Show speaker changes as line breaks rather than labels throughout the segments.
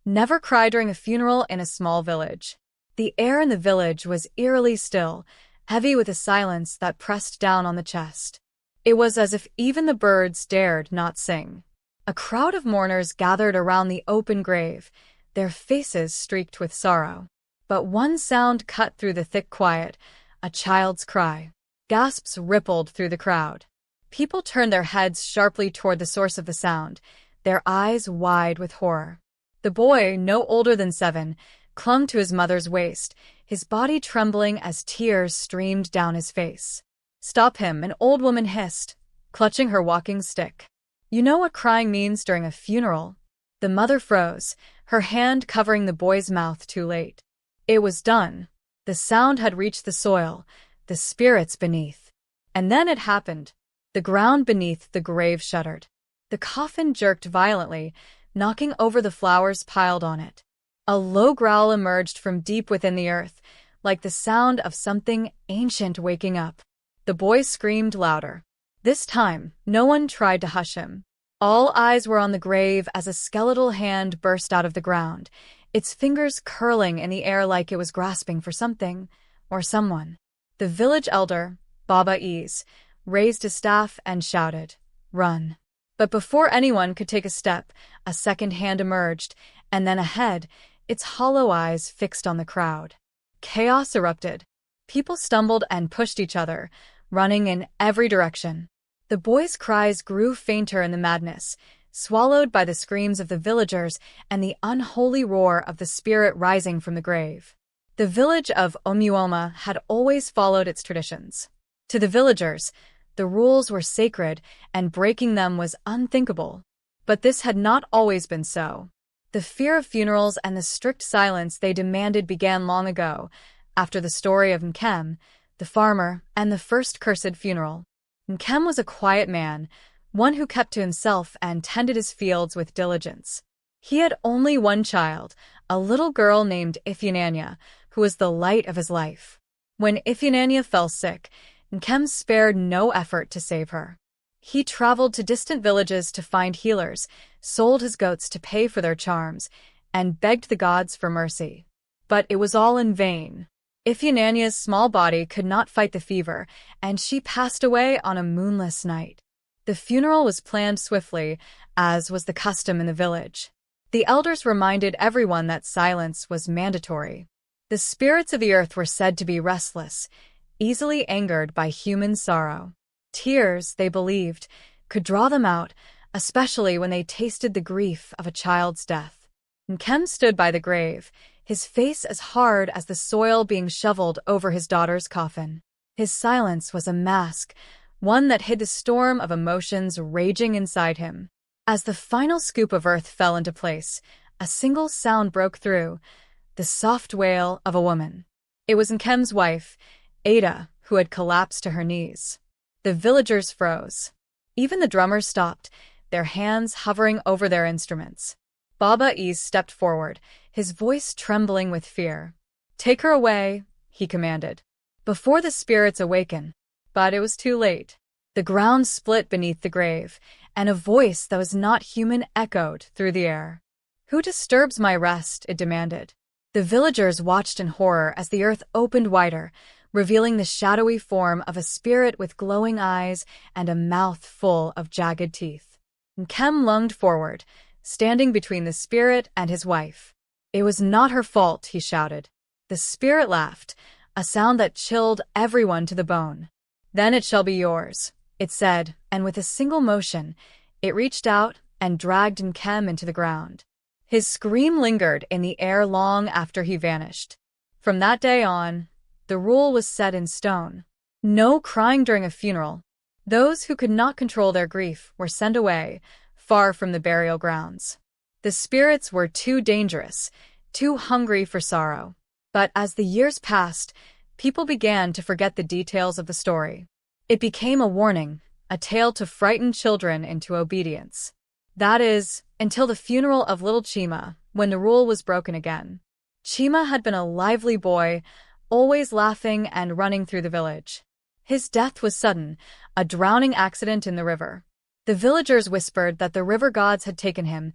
Never cry during a funeral in a small village. The air in the village was eerily still, heavy with a silence that pressed down on the chest. It was as if even the birds dared not sing. A crowd of mourners gathered around the open grave, their faces streaked with sorrow. But one sound cut through the thick quiet, a child's cry. Gasps rippled through the crowd. People turned their heads sharply toward the source of the sound, their eyes wide with horror. The boy, no older than 7, clung to his mother's waist, his body trembling as tears streamed down his face. "Stop him," an old woman hissed, clutching her walking stick. "You know what crying means during a funeral?" The mother froze, her hand covering the boy's mouth too late. It was done. The sound had reached the soil, the spirits beneath. And then it happened. The ground beneath the grave shuddered. The coffin jerked violently, knocking over the flowers piled on it. A low growl emerged from deep within the earth, like the sound of something ancient waking up. The boy screamed louder. This time, no one tried to hush him. All eyes were on the grave as a skeletal hand burst out of the ground, its fingers curling in the air like it was grasping for something or someone. The village elder, Baba Ease, raised his staff and shouted, "Run." But before anyone could take a step, a second hand emerged, and then a head, its hollow eyes fixed on the crowd. Chaos erupted. People stumbled and pushed each other, running in every direction. The boy's cries grew fainter in the madness, swallowed by the screams of the villagers and the unholy roar of the spirit rising from the grave. The village of Omuoma had always followed its traditions. To the villagers, the rules were sacred and breaking them was unthinkable. But this had not always been so. The fear of funerals and the strict silence they demanded began long ago, after the story of Nkem, the farmer, and the first cursed funeral. Nkem was a quiet man, one who kept to himself and tended his fields with diligence. He had only one child, a little girl named Ifyinanya, who was the light of his life. When Ifyinanya fell sick, Nkem spared no effort to save her. He traveled to distant villages to find healers, sold his goats to pay for their charms, and begged the gods for mercy. But it was all in vain. Ifyinanya's small body could not fight the fever, and she passed away on a moonless night. The funeral was planned swiftly, as was the custom in the village. The elders reminded everyone that silence was mandatory. The spirits of the earth were said to be restless, easily angered by human sorrow. Tears, they believed, could draw them out, especially when they tasted the grief of a child's death. Nkem stood by the grave, his face as hard as the soil being shoveled over his daughter's coffin. His silence was a mask, one that hid the storm of emotions raging inside him. As the final scoop of earth fell into place, a single sound broke through, the soft wail of a woman. It was Nkem's wife, Ada, who had collapsed to her knees. The villagers froze. Even the drummers stopped, their hands hovering over their instruments. Baba Ease stepped forward, his voice trembling with fear. "Take her away," he commanded, "before the spirits awaken." But it was too late. The ground split beneath the grave, and a voice that was not human echoed through the air. "Who disturbs my rest?" it demanded. The villagers watched in horror as the earth opened wider, revealing the shadowy form of a spirit with glowing eyes and a mouth full of jagged teeth. Nkem lunged forward, standing between the spirit and his wife. "It was not her fault," he shouted. The spirit laughed, a sound that chilled everyone to the bone. "Then it shall be yours," it said, and with a single motion, it reached out and dragged Nkem into the ground. His scream lingered in the air long after he vanished. From that day on, the rule was set in stone. No crying during a funeral. Those who could not control their grief were sent away, far from the burial grounds. The spirits were too dangerous, too hungry for sorrow. But as the years passed, people began to forget the details of the story. It became a warning, a tale to frighten children into obedience. That is, until the funeral of little Chima, when the rule was broken again. Chima had been a lively boy, always laughing and running through the village. His death was sudden, a drowning accident in the river. The villagers whispered that the river gods had taken him,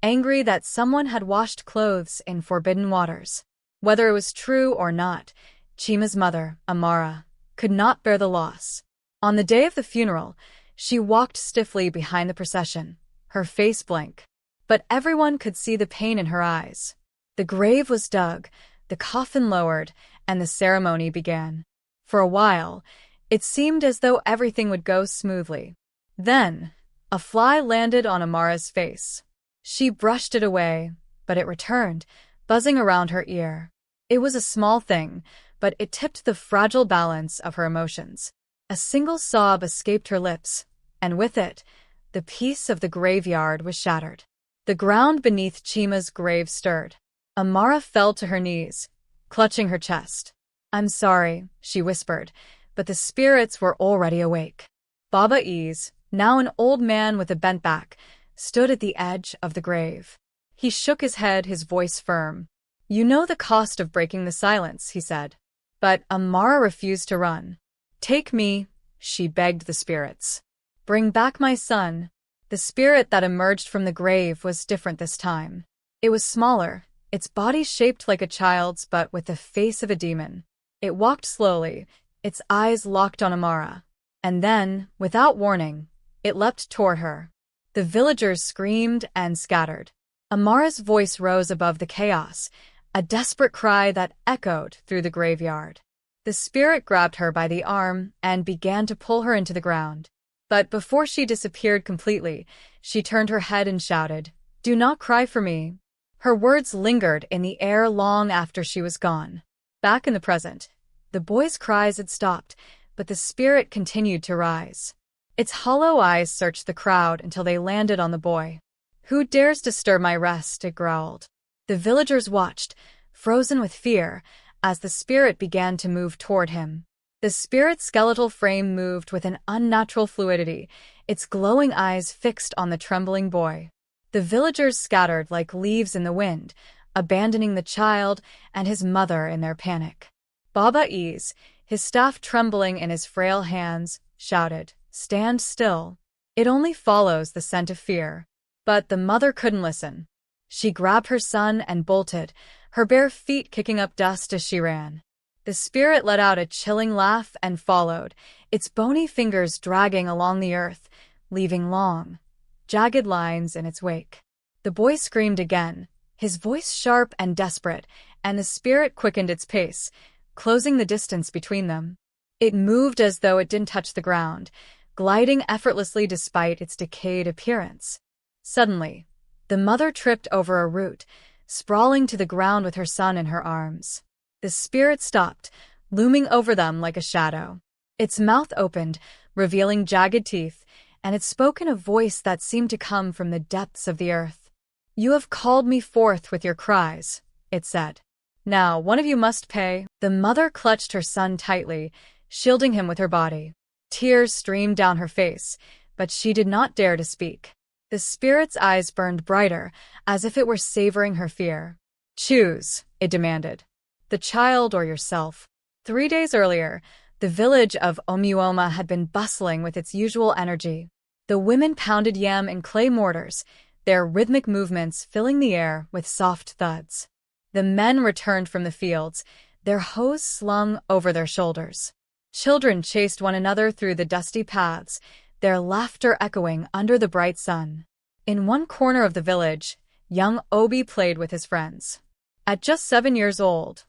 angry that someone had washed clothes in forbidden waters. Whether it was true or not, Chima's mother, Amara, could not bear the loss. On the day of the funeral, she walked stiffly behind the procession, her face blank. But everyone could see the pain in her eyes. The grave was dug, the coffin lowered, and the ceremony began. For a while, it seemed as though everything would go smoothly. Then, a fly landed on Amara's face. She brushed it away, but it returned, buzzing around her ear. It was a small thing, but it tipped the fragile balance of her emotions. A single sob escaped her lips, and with it, the peace of the graveyard was shattered. The ground beneath Chima's grave stirred. Amara fell to her knees, clutching her chest. "I'm sorry," she whispered, but the spirits were already awake. Baba Ease, now an old man with a bent back, stood at the edge of the grave. He shook his head, his voice firm. "You know the cost of breaking the silence," he said. But Amara refused to run. "Take me," she begged the spirits. "Bring back my son." The spirit that emerged from the grave was different this time. It was smaller, its body shaped like a child's but with the face of a demon. It walked slowly, its eyes locked on Amara. And then, without warning, it leapt toward her. The villagers screamed and scattered. Amara's voice rose above the chaos, a desperate cry that echoed through the graveyard. The spirit grabbed her by the arm and began to pull her into the ground. But before she disappeared completely, she turned her head and shouted, "Do not cry for me." Her words lingered in the air long after she was gone. Back in the present, the boy's cries had stopped, but the spirit continued to rise. Its hollow eyes searched the crowd until they landed on the boy. "Who dares disturb my rest?" it growled. The villagers watched, frozen with fear, as the spirit began to move toward him. The spirit's skeletal frame moved with an unnatural fluidity, its glowing eyes fixed on the trembling boy. The villagers scattered like leaves in the wind, abandoning the child and his mother in their panic. Baba Ease, his staff trembling in his frail hands, shouted, "Stand still. It only follows the scent of fear." But the mother couldn't listen. She grabbed her son and bolted, her bare feet kicking up dust as she ran. The spirit let out a chilling laugh and followed, its bony fingers dragging along the earth, leaving long, jagged lines in its wake. The boy screamed again, his voice sharp and desperate, and the spirit quickened its pace, closing the distance between them. It moved as though it didn't touch the ground, gliding effortlessly despite its decayed appearance. Suddenly, the mother tripped over a root, sprawling to the ground with her son in her arms. The spirit stopped, looming over them like a shadow. Its mouth opened, revealing jagged teeth, and it spoke in a voice that seemed to come from the depths of the earth. "You have called me forth with your cries," it said. "Now, one of you must pay." The mother clutched her son tightly, shielding him with her body. Tears streamed down her face, but she did not dare to speak. The spirit's eyes burned brighter, as if it were savoring her fear. "Choose," it demanded. "The child or yourself." 3 days earlier, the village of Omuoma had been bustling with its usual energy. The women pounded yam in clay mortars, their rhythmic movements filling the air with soft thuds. The men returned from the fields, their hoes slung over their shoulders. Children chased one another through the dusty paths, their laughter echoing under the bright sun. In one corner of the village, young Obi played with his friends. At just 7 years old,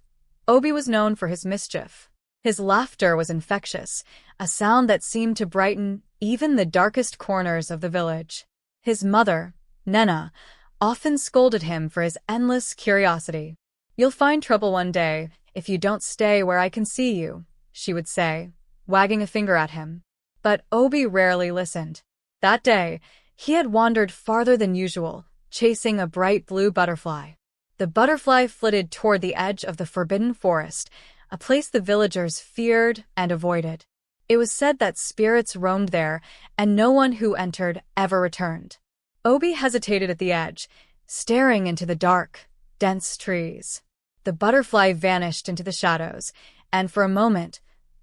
Obi was known for his mischief. His laughter was infectious, a sound that seemed to brighten even the darkest corners of the village. His mother, Nena, often scolded him for his endless curiosity. "You'll find trouble one day if you don't stay where I can see you," she would say, wagging a finger at him. But Obi rarely listened. That day, he had wandered farther than usual, chasing a bright blue butterfly. The butterfly flitted toward the edge of the forbidden forest, a place the villagers feared and avoided. It was said that spirits roamed there, and no one who entered ever returned. Obi hesitated at the edge, staring into the dark, dense trees. The butterfly vanished into the shadows, and for a moment,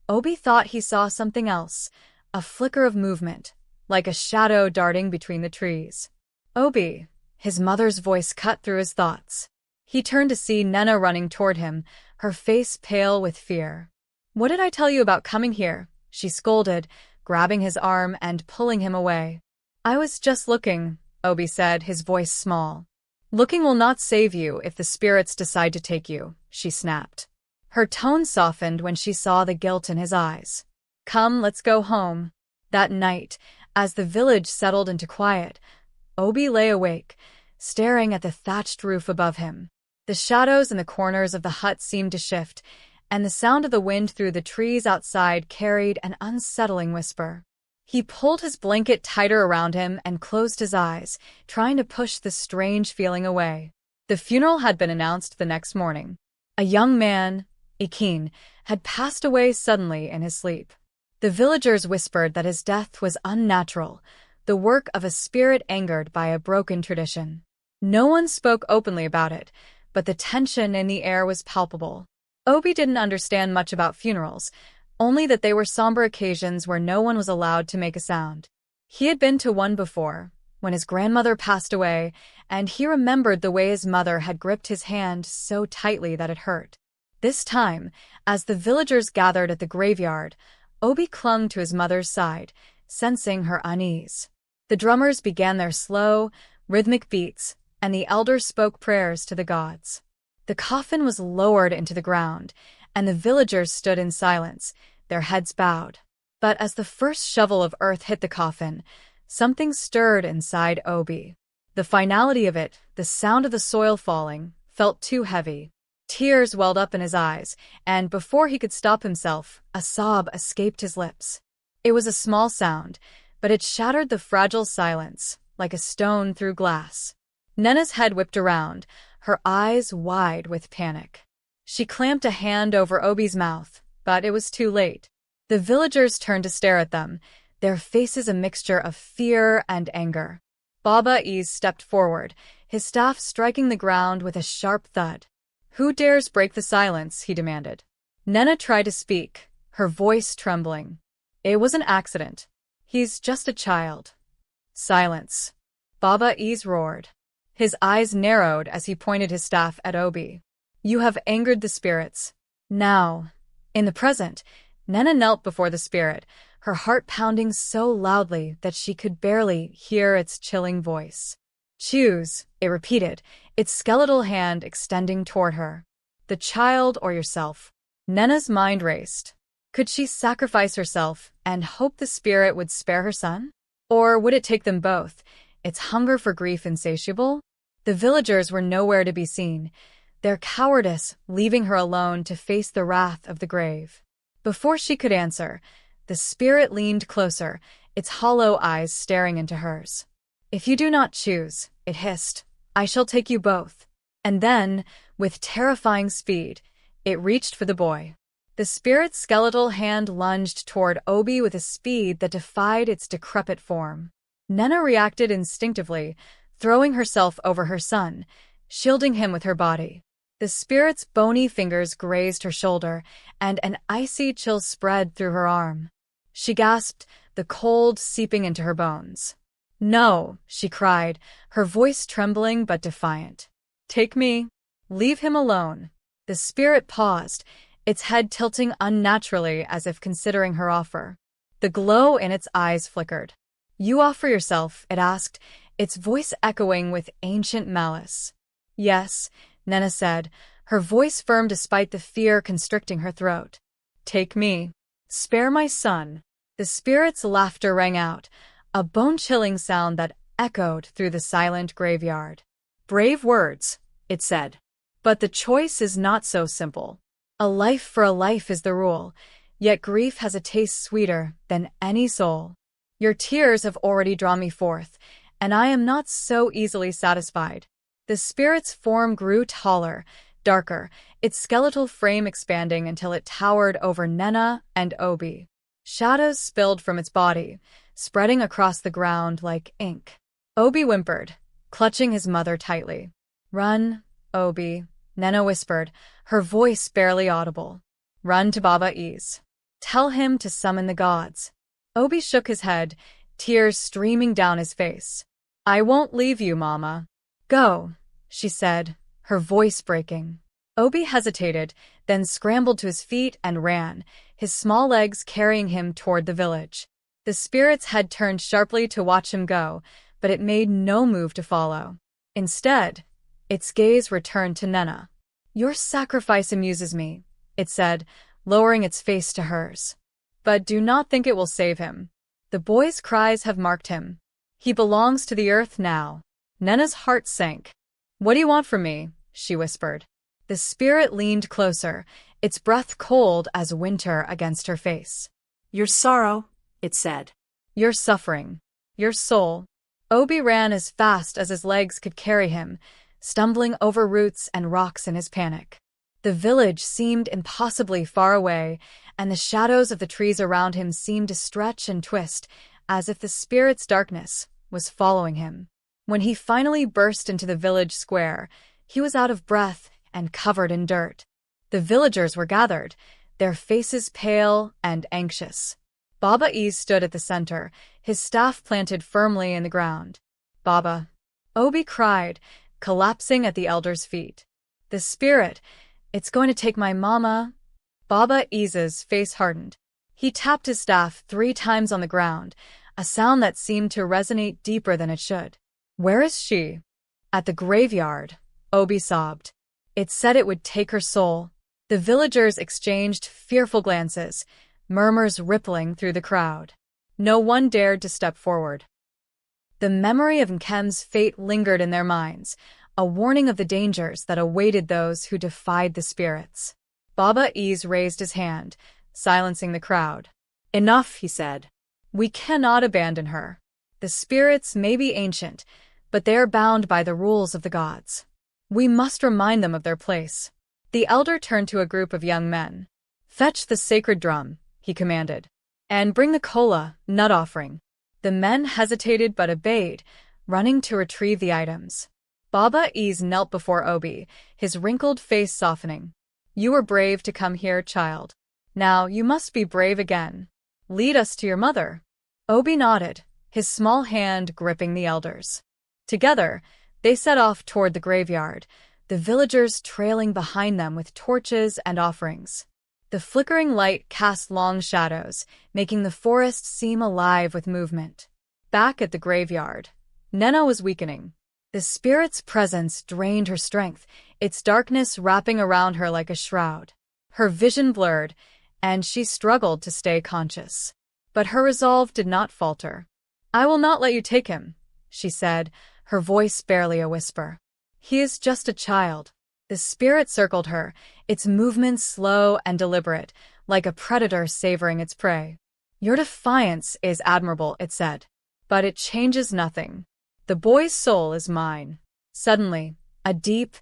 Obi thought he saw something else, a flicker of movement, like a shadow darting between the trees. "Obi," His mother's voice cut through his thoughts. He turned to see Nena running toward him, her face pale with fear. "What did I tell you about coming here?" she scolded, grabbing his arm and pulling him away. "I was just looking," Obi said, his voice small. "Looking will not save you if the spirits decide to take you," she snapped. Her tone softened when she saw the guilt in his eyes. "Come, let's go home." That night, as the village settled into quiet, Obi lay awake, staring at the thatched roof above him. The shadows in the corners of the hut seemed to shift, and the sound of the wind through the trees outside carried an unsettling whisper. He pulled his blanket tighter around him and closed his eyes, trying to push the strange feeling away. The funeral had been announced the next morning. A young man, Ikin, had passed away suddenly in his sleep. The villagers whispered that his death was unnatural, the work of a spirit angered by a broken tradition. No one spoke openly about it, but the tension in the air was palpable. Obi didn't understand much about funerals, only that they were somber occasions where no one was allowed to make a sound. He had been to one before, when his grandmother passed away, and he remembered the way his mother had gripped his hand so tightly that it hurt. This time, as the villagers gathered at the graveyard, Obi clung to his mother's side, sensing her unease. The drummers began their slow, rhythmic beats, and the elders spoke prayers to the gods. The coffin was lowered into the ground, and the villagers stood in silence, their heads bowed. But as the first shovel of earth hit the coffin, something stirred inside Obi. The finality of it, the sound of the soil falling, felt too heavy. Tears welled up in his eyes, and before he could stop himself, a sob escaped his lips. It was a small sound, but it shattered the fragile silence, like a stone through glass. Nena's head whipped around, her eyes wide with panic. She clamped a hand over Obi's mouth, but it was too late. The villagers turned to stare at them, their faces a mixture of fear and anger. Baba Ease stepped forward, his staff striking the ground with a sharp thud. "Who dares break the silence?" he demanded. Nena tried to speak, her voice trembling. "It was an accident. He's just a child." "Silence," Baba Ease roared. His eyes narrowed as he pointed his staff at Obi. "You have angered the spirits. Now." In the present, Nena knelt before the spirit, her heart pounding so loudly that she could barely hear its chilling voice. "Choose," it repeated, its skeletal hand extending toward her. "The child or yourself." Nena's mind raced. Could she sacrifice herself and hope the spirit would spare her son? Or would it take them both, its hunger for grief insatiable? The villagers were nowhere to be seen, their cowardice leaving her alone to face the wrath of the grave. Before she could answer, the spirit leaned closer, its hollow eyes staring into hers. "If you do not choose," it hissed, "I shall take you both." And then, with terrifying speed, it reached for the boy. The spirit's skeletal hand lunged toward Obi with a speed that defied its decrepit form. Nena reacted instinctively, throwing herself over her son, shielding him with her body. The spirit's bony fingers grazed her shoulder, and an icy chill spread through her arm. She gasped, the cold seeping into her bones. "No," she cried, her voice trembling but defiant. "Take me. Leave him alone." The spirit paused, its head tilting unnaturally as if considering her offer. The glow in its eyes flickered. "You offer yourself?" it asked, its voice echoing with ancient malice. "Yes," Nena said, her voice firm despite the fear constricting her throat. "Take me. Spare my son." The spirit's laughter rang out, a bone-chilling sound that echoed through the silent graveyard. "Brave words," it said. "But the choice is not so simple. A life for a life is the rule, yet grief has a taste sweeter than any soul. Your tears have already drawn me forth, and I am not so easily satisfied." The spirit's form grew taller, darker, its skeletal frame expanding until it towered over Nena and Obi. Shadows spilled from its body, spreading across the ground like ink. Obi whimpered, clutching his mother tightly. "Run, Obi," Nena whispered, her voice barely audible. "Run to Baba Ease. Tell him to summon the gods." Obi shook his head, tears streaming down his face. "I won't leave you, Mama." Go, she said, her voice breaking. Obi hesitated, then scrambled to his feet and ran, his small legs carrying him toward the village. The spirit's head turned sharply to watch him go, but it made no move to follow. Instead, its gaze returned to Nena. Your sacrifice amuses me, it said, lowering its face to hers. But do not think it will save him. The boy's cries have marked him. He belongs to the earth now. Nena's heart sank. What do you want from me? She whispered. The spirit leaned closer, its breath cold as winter against her face.
Your sorrow, it said.
Your suffering. Your soul. Obi ran as fast as his legs could carry him, stumbling over roots and rocks in his panic. The village seemed impossibly far away, and the shadows of the trees around him seemed to stretch and twist, as if the spirit's darkness was following him. When he finally burst into the village square, he was out of breath and covered in dirt. The villagers were gathered, their faces pale and anxious. Baba Ease stood at the center, his staff planted firmly in the ground. Baba, Obi cried, collapsing at the elder's feet. The spirit, it's going to take my mama. Baba Ease's face hardened. He tapped his staff 3 times on the ground, a sound that seemed to resonate deeper than it should. Where is she? At the graveyard, Obi sobbed. It said it would take her soul. The villagers exchanged fearful glances, murmurs rippling through the crowd. No one dared to step forward. The memory of Nkem's fate lingered in their minds, a warning of the dangers that awaited those who defied the spirits. Baba Ease raised his hand, silencing the crowd. Enough, he said. We cannot abandon her. The spirits may be ancient, but they are bound by the rules of the gods. We must remind them of their place. The elder turned to a group of young men. Fetch the sacred drum, he commanded, and bring the kola, nut offering. The men hesitated but obeyed, running to retrieve the items. Baba Ease knelt before Obi, his wrinkled face softening. You were brave to come here, child. Now you must be brave again. Lead us to your mother. Obi nodded, his small hand gripping the elder's. Together, they set off toward the graveyard, the villagers trailing behind them with torches and offerings. The flickering light cast long shadows, making the forest seem alive with movement. Back at the graveyard, Nena was weakening. The spirit's presence drained her strength, its darkness wrapping around her like a shroud. Her vision blurred, and she struggled to stay conscious. But her resolve did not falter. I will not let you take him, she said, her voice barely a whisper. He is just a child. The spirit circled her, its movements slow and deliberate, like a predator savoring its prey. Your defiance is admirable, it said. But it changes nothing. The boy's soul is mine. Suddenly, a deep,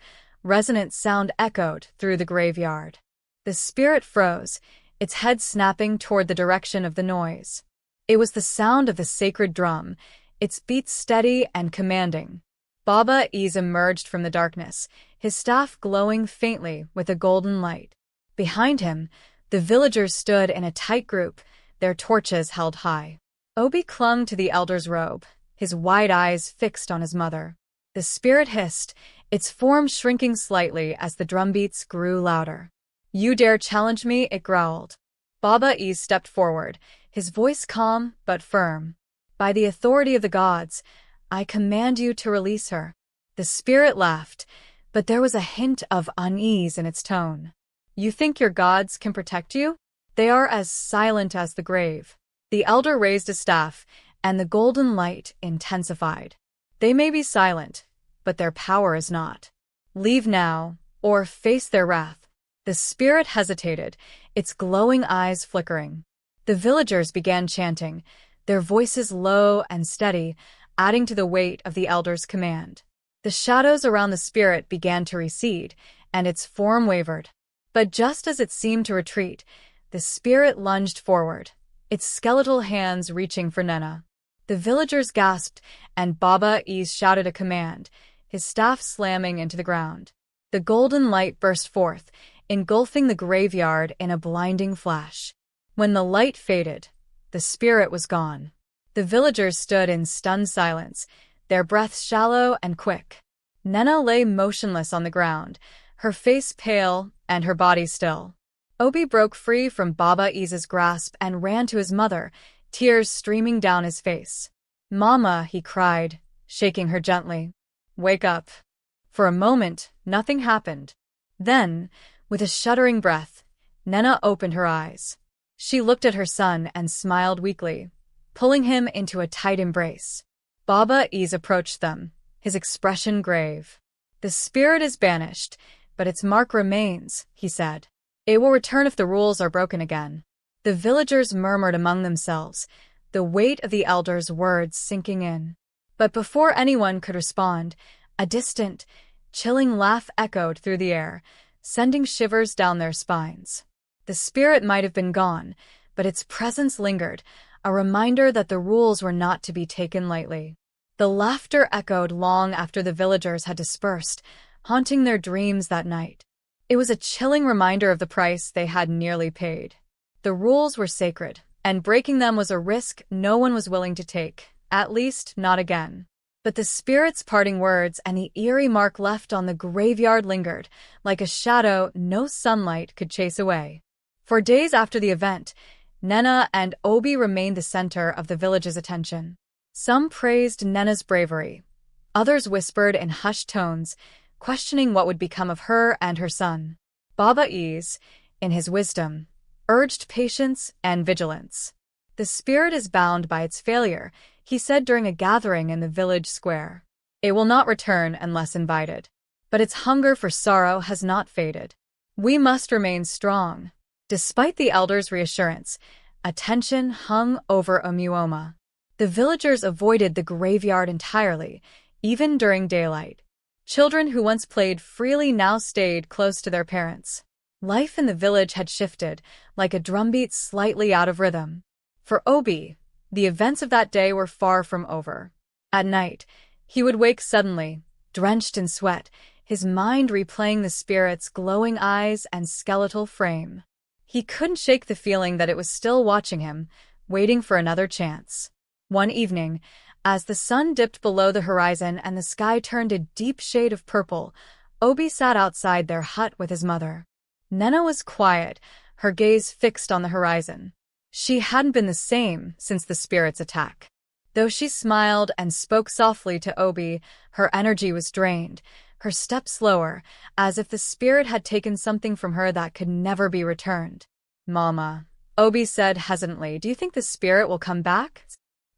resonant sound echoed through the graveyard. The spirit froze, its head snapping toward the direction of the noise. It was the sound of the sacred drum, its beats steady and commanding. Baba Ease emerged from the darkness, his staff glowing faintly with a golden light. Behind him, the villagers stood in a tight group, their torches held high. Obi clung to the elder's robe, his wide eyes fixed on his mother. The spirit hissed, its form shrinking slightly as the drumbeats grew louder. You dare challenge me, it growled. Baba Ease stepped forward, his voice calm but firm. By the authority of the gods, I command you to release her. The spirit laughed, but there was a hint of unease in its tone. You think your gods can protect you? They are as silent as the grave. The elder raised a staff, and the golden light intensified. They may be silent, but their power is not. Leave now, or face their wrath. The spirit hesitated, its glowing eyes flickering. The villagers began chanting, their voices low and steady, adding to the weight of the elder's command. The shadows around the spirit began to recede, and its form wavered. But just as it seemed to retreat, the spirit lunged forward, its skeletal hands reaching for Nena. The villagers gasped, and Baba Ease shouted a command, his staff slamming into the ground. The golden light burst forth, engulfing the graveyard in a blinding flash. When the light faded, the spirit was gone. The villagers stood in stunned silence, their breaths shallow and quick. Nena lay motionless on the ground, her face pale and her body still. Obi broke free from Baba Isa's grasp and ran to his mother, tears streaming down his face. "Mama," he cried, shaking her gently. "Wake up." For a moment, nothing happened. Then, with a shuddering breath, Nena opened her eyes. She looked at her son and smiled weakly, pulling him into a tight embrace. Baba Is approached them, his expression grave. "The spirit is banished, but its mark remains," he said. "It will return if the rules are broken again." The villagers murmured among themselves, the weight of the elders' words sinking in. But before anyone could respond, a distant, chilling laugh echoed through the air, sending shivers down their spines. The spirit might have been gone, but its presence lingered, a reminder that the rules were not to be taken lightly. The laughter echoed long after the villagers had dispersed, haunting their dreams that night. It was a chilling reminder of the price they had nearly paid. The rules were sacred, and breaking them was a risk no one was willing to take, at least not again. But the spirit's parting words and the eerie mark left on the graveyard lingered, like a shadow no sunlight could chase away. For days after the event, Nena and Obi remained the center of the village's attention. Some praised Nena's bravery. Others whispered in hushed tones, questioning what would become of her and her son. Baba Is, in his wisdom, urged patience and vigilance. "The spirit is bound by its failure," he said during a gathering in the village square. "It will not return unless invited. But its hunger for sorrow has not faded. We must remain strong." Despite the elders' reassurance, attention hung over Omuoma. The villagers avoided the graveyard entirely, even during daylight. Children who once played freely now stayed close to their parents. Life in the village had shifted, like a drumbeat slightly out of rhythm. For Obi, the events of that day were far from over. At night, he would wake suddenly, drenched in sweat, his mind replaying the spirit's glowing eyes and skeletal frame. He couldn't shake the feeling that it was still watching him, waiting for another chance. One evening, as the sun dipped below the horizon and the sky turned a deep shade of purple, Obi sat outside their hut with his mother. Nena was quiet, her gaze fixed on the horizon. She hadn't been the same since the spirit's attack. Though she smiled and spoke softly to Obi, her energy was drained, her step slower, as if the spirit had taken something from her that could never be returned. "Mama," Obi said hesitantly, "do you think the spirit will come back?"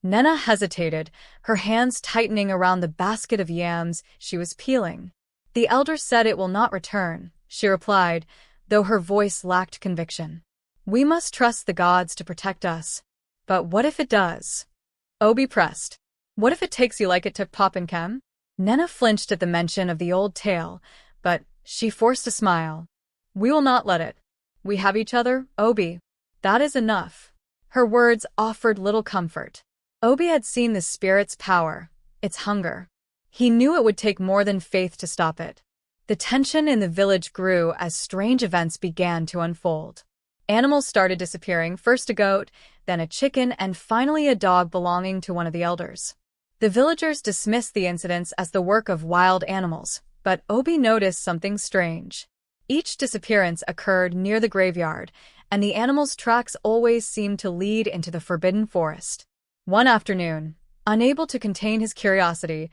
Nena hesitated, her hands tightening around the basket of yams she was peeling. "The elder said it will not return," she replied, though her voice lacked conviction. "We must trust the gods to protect us. But what if it does?" Obi pressed. "What if it takes you like it took Pop and Kem?" Nena flinched at the mention of the old tale, but she forced a smile. "We will not let it. We have each other, Obi. That is enough." Her words offered little comfort. Obi had seen the spirit's power, its hunger. He knew it would take more than faith to stop it. The tension in the village grew as strange events began to unfold. Animals started disappearing, first a goat, then a chicken, and finally a dog belonging to one of the elders. The villagers dismissed the incidents as the work of wild animals, but Obi noticed something strange. Each disappearance occurred near the graveyard, and the animals' tracks always seemed to lead into the forbidden forest. One afternoon, unable to contain his curiosity,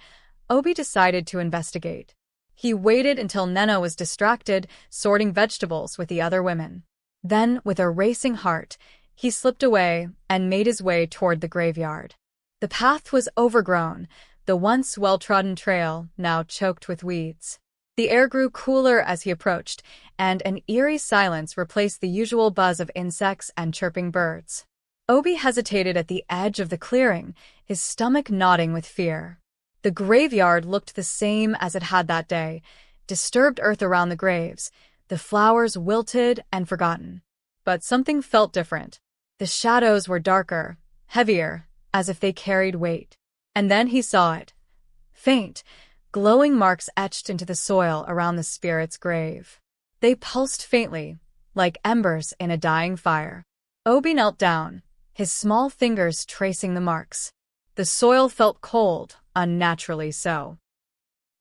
Obi decided to investigate. He waited until Nena was distracted, sorting vegetables with the other women. Then, with a racing heart, he slipped away and made his way toward the graveyard. The path was overgrown, the once well-trodden trail now choked with weeds. The air grew cooler as he approached, and an eerie silence replaced the usual buzz of insects and chirping birds. Obi hesitated at the edge of the clearing, his stomach knotting with fear. The graveyard looked the same as it had that day, disturbed earth around the graves, the flowers wilted and forgotten. But something felt different. The shadows were darker, heavier, as if they carried weight. And then he saw it. Faint, glowing marks etched into the soil around the spirit's grave. They pulsed faintly, like embers in a dying fire. Obi knelt down, his small fingers tracing the marks. The soil felt cold, unnaturally so.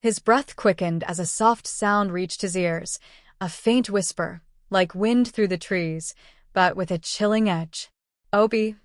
His breath quickened as a soft sound reached his ears, a faint whisper, like wind through the trees, but with a chilling edge. Obi.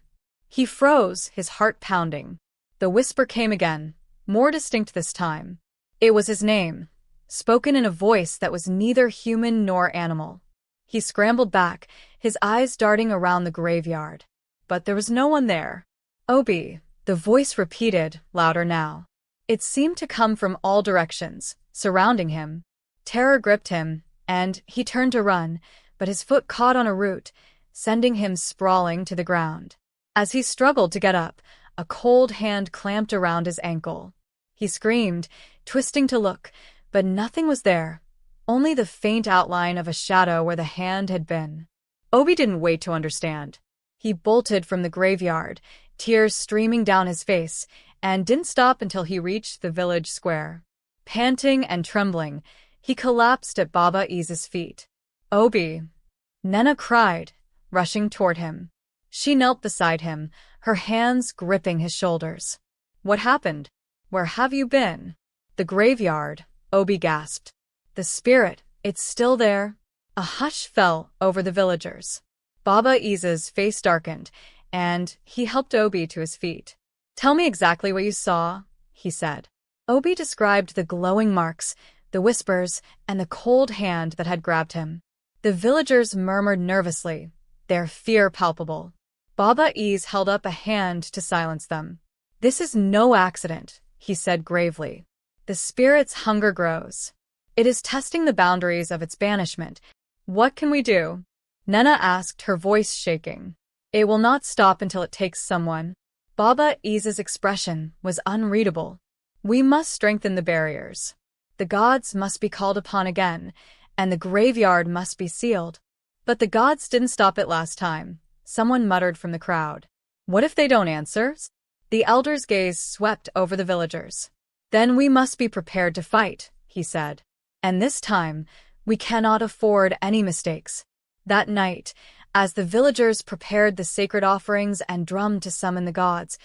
He froze, his heart pounding. The whisper came again, more distinct this time. It was his name, spoken in a voice that was neither human nor animal. He scrambled back, his eyes darting around the graveyard. But there was no one there. Obi, the voice repeated, louder now. It seemed to come from all directions, surrounding him. Terror gripped him, and he turned to run, but his foot caught on a root, sending him sprawling to the ground. As he struggled to get up, a cold hand clamped around his ankle. He screamed, twisting to look, but nothing was there, only the faint outline of a shadow where the hand had been. Obi didn't wait to understand. He bolted from the graveyard, tears streaming down his face, and didn't stop until he reached the village square. Panting and trembling, he collapsed at Baba Ease's feet. Obi! Nena cried, rushing toward him. She knelt beside him, her hands gripping his shoulders. What happened? Where have you been? The graveyard, Obi gasped. The spirit, it's still there. A hush fell over the villagers. Baba Ease's face darkened, and he helped Obi to his feet. Tell me exactly what you saw, he said. Obi described the glowing marks, the whispers, and the cold hand that had grabbed him. The villagers murmured nervously, their fear palpable. Baba Ease held up a hand to silence them. This is no accident, he said gravely. The spirit's hunger grows. It is testing the boundaries of its banishment. What can we do? Nena asked, her voice shaking. It will not stop until it takes someone. Baba Ease's expression was unreadable. We must strengthen the barriers. The gods must be called upon again, and the graveyard must be sealed. But the gods didn't stop it last time, someone muttered from the crowd. What if they don't answer? The elder's gaze swept over the villagers. Then we must be prepared to fight, he said. And this time, we cannot afford any mistakes. That night, as the villagers prepared the sacred offerings and drummed to summon the gods,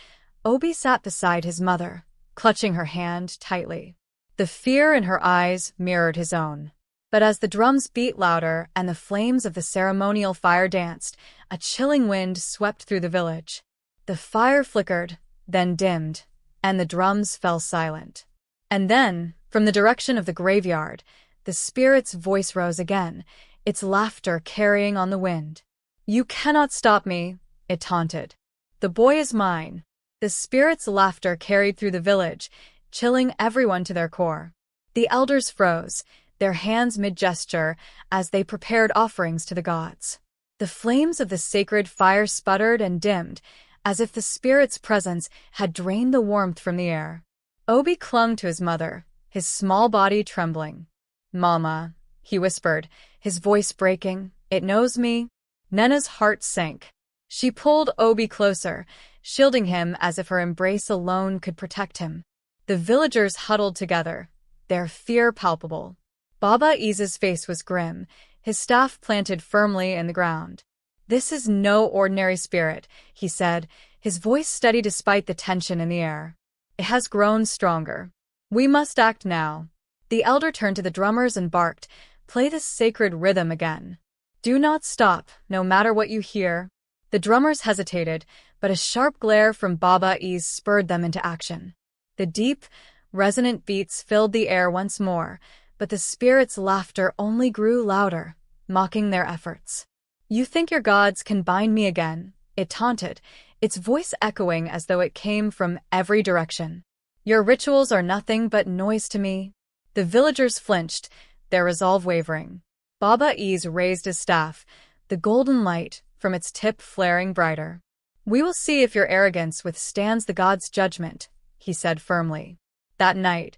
Obi sat beside his mother, clutching her hand tightly. The fear in her eyes mirrored his own. But as the drums beat louder and the flames of the ceremonial fire danced, a chilling wind swept through the village. The fire flickered, then dimmed, and the drums fell silent. And then, from the direction of the graveyard, the spirit's voice rose again, its laughter carrying on the wind. You cannot stop me, it taunted. The boy is mine. The spirit's laughter carried through the village, chilling everyone to their core. The elders froze, their hands mid-gesture, as they prepared offerings to the gods. The flames of the sacred fire sputtered and dimmed, as if the spirit's presence had drained the warmth from the air. Obi clung to his mother, his small body trembling. Mama, he whispered, his voice breaking, it knows me. Nena's heart sank. She pulled Obi closer, shielding him as if her embrace alone could protect him. The villagers huddled together, their fear palpable. Baba Ease's face was grim, his staff planted firmly in the ground. This is no ordinary spirit, he said, his voice steady despite the tension in the air. It has grown stronger. We must act now. The elder turned to the drummers and barked, play this sacred rhythm again. Do not stop, no matter what you hear. The drummers hesitated, but a sharp glare from Baba Ease spurred them into action. The deep, resonant beats filled the air once more, but the spirit's laughter only grew louder, mocking their efforts. You think your gods can bind me again? It taunted, its voice echoing as though it came from every direction. Your rituals are nothing but noise to me. The villagers flinched, their resolve wavering. Baba Ease raised his staff, the golden light from its tip flaring brighter. We will see if your arrogance withstands the gods' judgment, he said firmly. That night,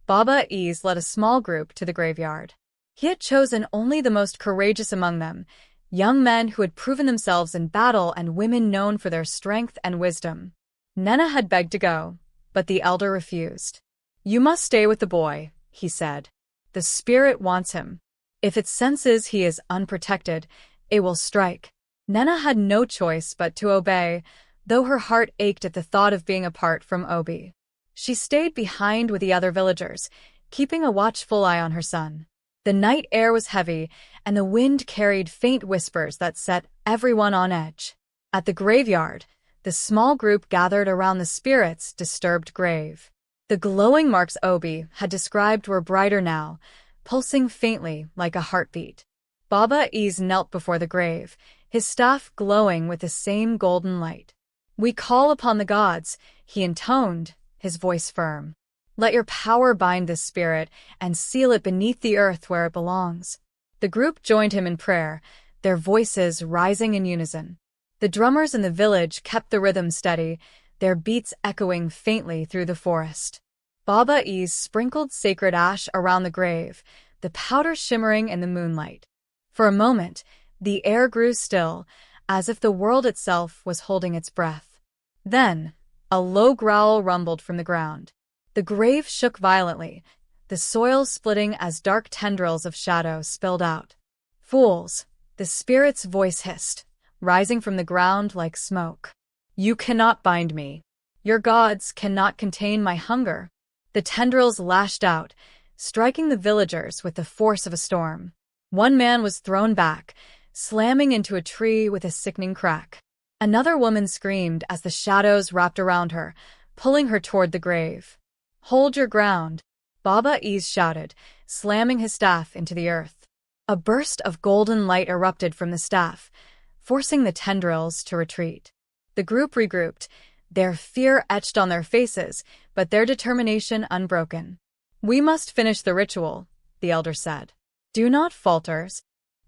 Baba Ease led a small group to the graveyard. He had chosen only the most courageous among them, young men who had proven themselves in battle and women known for their strength and wisdom. Nena had begged to go, but the elder refused. You must stay with the boy, he said. The spirit wants him. If it senses he is unprotected, it will strike. Nena had no choice but to obey, though her heart ached at the thought of being apart from Obi. She stayed behind with the other villagers, keeping a watchful eye on her son. The night air was heavy, and the wind carried faint whispers that set everyone on edge. At the graveyard, the small group gathered around the spirit's disturbed grave. The glowing marks Obi had described were brighter now, pulsing faintly like a heartbeat. Baba Ease knelt before the grave, his staff glowing with the same golden light. "We call upon the gods," he intoned, his voice firm. "Let your power bind this spirit and seal it beneath the earth where it belongs." The group joined him in prayer, their voices rising in unison. The drummers in the village kept the rhythm steady, their beats echoing faintly through the forest. Baba Ease sprinkled sacred ash around the grave, the powder shimmering in the moonlight. For a moment, the air grew still, as if the world itself was holding its breath. Then, a low growl rumbled from the ground. The grave shook violently, the soil splitting as dark tendrils of shadow spilled out. "Fools," the spirit's voice hissed, rising from the ground like smoke. "You cannot bind me. Your gods cannot contain my hunger." The tendrils lashed out, striking the villagers with the force of a storm. One man was thrown back, slamming into a tree with a sickening crack. Another woman screamed as the shadows wrapped around her, pulling her toward the grave. "Hold your ground," Baba Ease shouted, slamming his staff into the earth. A burst of golden light erupted from the staff, forcing the tendrils to retreat. The group regrouped, their fear etched on their faces, but their determination unbroken. "We must finish the ritual," the elder said. "Do not falter."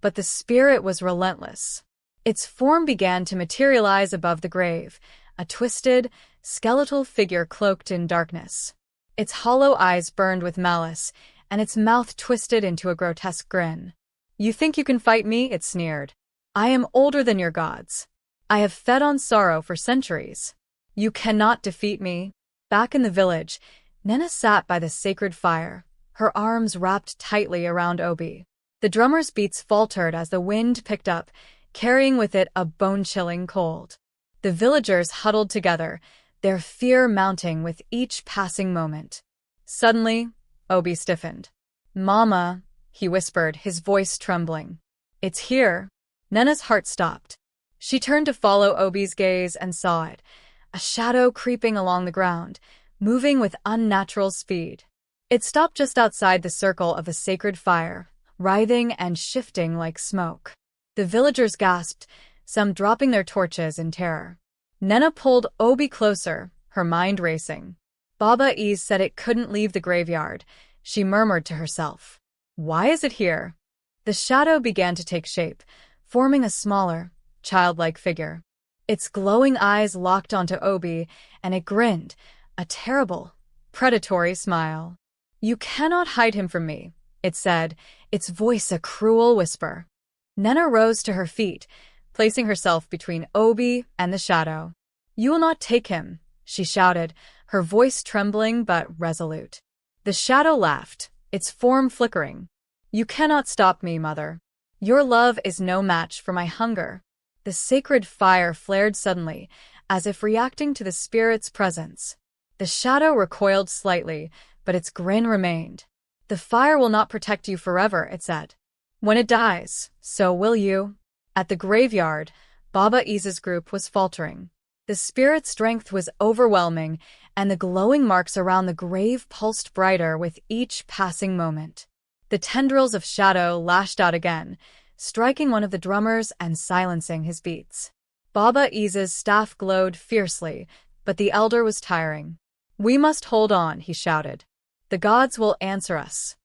But the spirit was relentless. Its form began to materialize above the grave, a twisted, skeletal figure cloaked in darkness. Its hollow eyes burned with malice, and its mouth twisted into a grotesque grin. "You think you can fight me?" it sneered. "I am older than your gods. I have fed on sorrow for centuries. You cannot defeat me." Back in the village, Nena sat by the sacred fire, her arms wrapped tightly around Obi. The drummer's beats faltered as the wind picked up, carrying with it a bone-chilling cold. The villagers huddled together, their fear mounting with each passing moment. Suddenly, Obi stiffened. "Mama," he whispered, his voice trembling. "It's here." Nena's heart stopped. She turned to follow Obi's gaze and saw it, a shadow creeping along the ground, moving with unnatural speed. It stopped just outside the circle of the sacred fire, writhing and shifting like smoke. The villagers gasped, some dropping their torches in terror. Nena pulled Obi closer, her mind racing. Baba Ease said it couldn't leave the graveyard, she murmured to herself. "Why is it here?" The shadow began to take shape, forming a smaller, childlike figure. Its glowing eyes locked onto Obi, and it grinned, a terrible, predatory smile. "You cannot hide him from me," it said, its voice a cruel whisper. Nena rose to her feet, placing herself between Obi and the shadow. "You will not take him," she shouted, her voice trembling but resolute. The shadow laughed, its form flickering. "You cannot stop me, mother. Your love is no match for my hunger." The sacred fire flared suddenly, as if reacting to the spirit's presence. The shadow recoiled slightly, but its grin remained. "The fire will not protect you forever," it said. "When it dies, so will you." At the graveyard, Baba Ease's group was faltering. The spirit's strength was overwhelming, and the glowing marks around the grave pulsed brighter with each passing moment. The tendrils of shadow lashed out again, striking one of the drummers and silencing his beats. Baba Ease's staff glowed fiercely, but the elder was tiring. "We must hold on," he shouted. "The gods will answer us."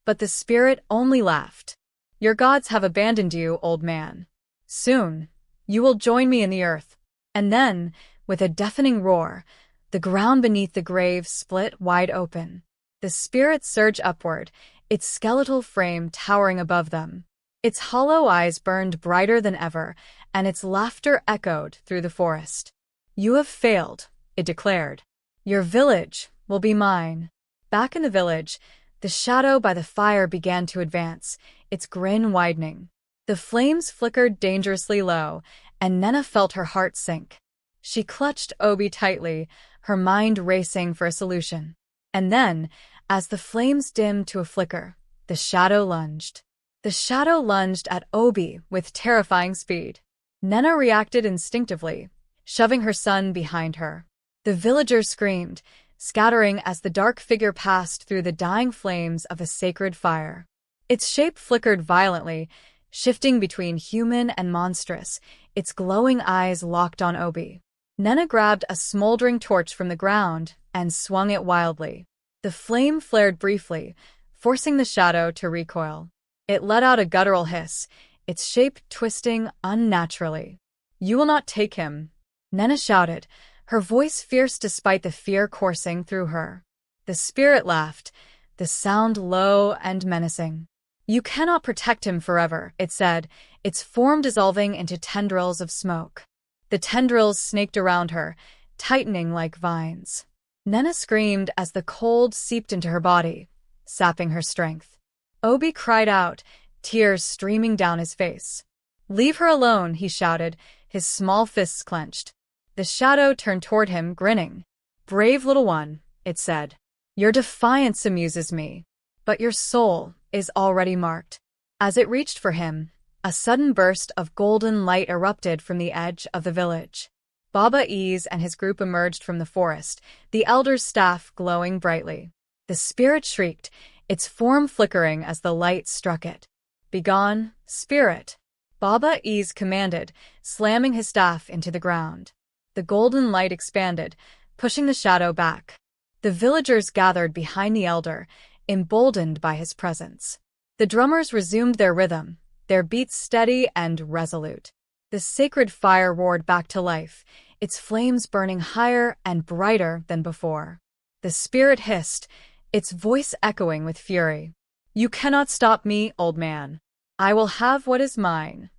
But the spirit only laughed. "Your gods have abandoned you, old man. Soon, you will join me in the earth." And then, with a deafening roar, the ground beneath the grave split wide open. The spirit surged upward, its skeletal frame towering above them. Its hollow eyes burned brighter than ever, and its laughter echoed through the forest. "You have failed," it declared. "Your village will be mine." Back in the village, the shadow by the fire began to advance, its grin widening. The flames flickered dangerously low, and Nena felt her heart sink. She clutched Obi tightly, her mind racing for a solution. And then, As the flames dimmed to a flicker, the shadow lunged. The shadow lunged at Obi with terrifying speed. Nena reacted instinctively, shoving her son behind her. The villagers screamed, scattering as the dark figure passed through the dying flames of a sacred fire. Its shape flickered violently, shifting between human and monstrous, its glowing eyes locked on Obi. Nena grabbed a smoldering torch from the ground and swung it wildly. The flame flared briefly, forcing the shadow to recoil. It let out a guttural hiss, its shape twisting unnaturally. "You will not take him," Nena shouted, her voice fierce despite the fear coursing through her. The spirit laughed, the sound low and menacing. "You cannot protect him forever," it said, its form dissolving into tendrils of smoke. The tendrils snaked around her, tightening like vines. Nena screamed as the cold seeped into her body, sapping her strength. Obi cried out, tears streaming down his face. "Leave her alone," he shouted, his small fists clenched. The shadow turned toward him, grinning. "Brave little one," it said. "Your defiance amuses me, but your soul is already marked." As it reached for him, a sudden burst of golden light erupted from the edge of the village. Baba Ease and his group emerged from the forest, the elder's staff glowing brightly. The spirit shrieked, its form flickering as the light struck it. "Begone, spirit," Baba Ease commanded, slamming his staff into the ground. The golden light expanded, pushing the shadow back. The villagers gathered behind the elder, emboldened by his presence. The drummers resumed their rhythm, their beats steady and resolute. The sacred fire roared back to life, its flames burning higher and brighter than before. The spirit hissed, its voice echoing with fury. "You cannot stop me, old man. I will have what is mine."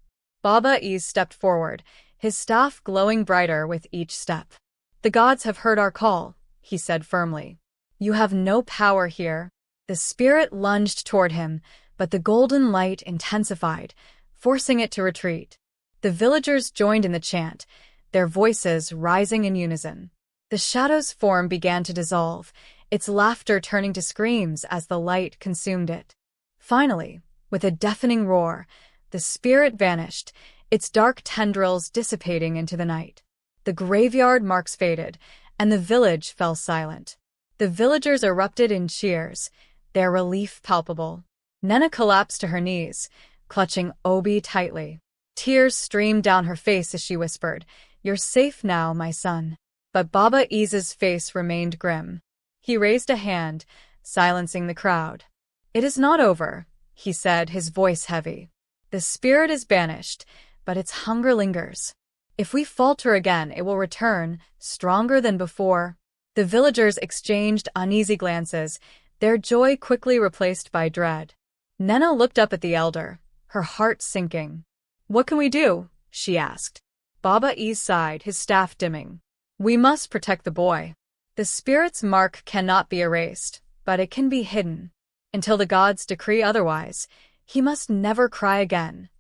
Baba Ease stepped forward, his staff glowing brighter with each step. "The gods have heard our call," he said firmly. "You have no power here." The spirit lunged toward him, but the golden light intensified, forcing it to retreat. The villagers joined in the chant, their voices rising in unison. The shadow's form began to dissolve, its laughter turning to screams as the light consumed it. Finally, with a deafening roar, the spirit vanished, its dark tendrils dissipating into the night. The graveyard marks faded, and the village fell silent. The villagers erupted in cheers, their relief palpable. Nena collapsed to her knees, clutching Obi tightly. Tears streamed down her face as she whispered, "You're safe now, my son." But Baba Ease's face remained grim. He raised a hand, silencing the crowd. "It is not over," he said, his voice heavy. "The spirit is banished, but its hunger lingers. If we falter again, it will return, stronger than before." The villagers exchanged uneasy glances, their joy quickly replaced by dread. Nena looked up at the elder, her heart sinking. "What can we do?" she asked. Baba Ease sighed, his staff dimming. "We must protect the boy. The spirit's mark cannot be erased, but it can be hidden. Until the gods decree otherwise, he must never cry again,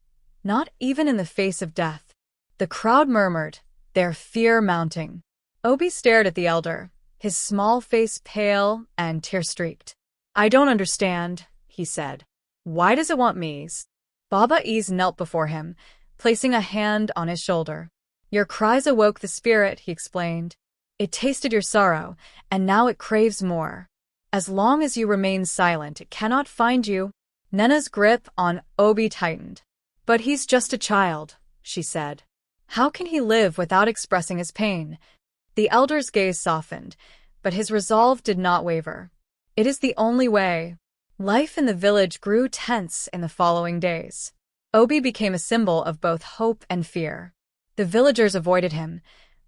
not even in the face of death." The crowd murmured, their fear mounting. Obi stared at the elder, his small face pale and tear-streaked. "I don't understand," he said. "Why does it want me?" Baba Ease knelt before him, placing a hand on his shoulder. "Your cries awoke the spirit," he explained. "It tasted your sorrow, and now it craves more. As long as you remain silent, it cannot find you." Nena's grip on Obi tightened. "But he's just a child," she said. "How can he live without expressing his pain?" The elder's gaze softened, but his resolve did not waver. "It is the only way." Life in the village grew tense in the following days. Obi became a symbol of both hope and fear. The villagers avoided him,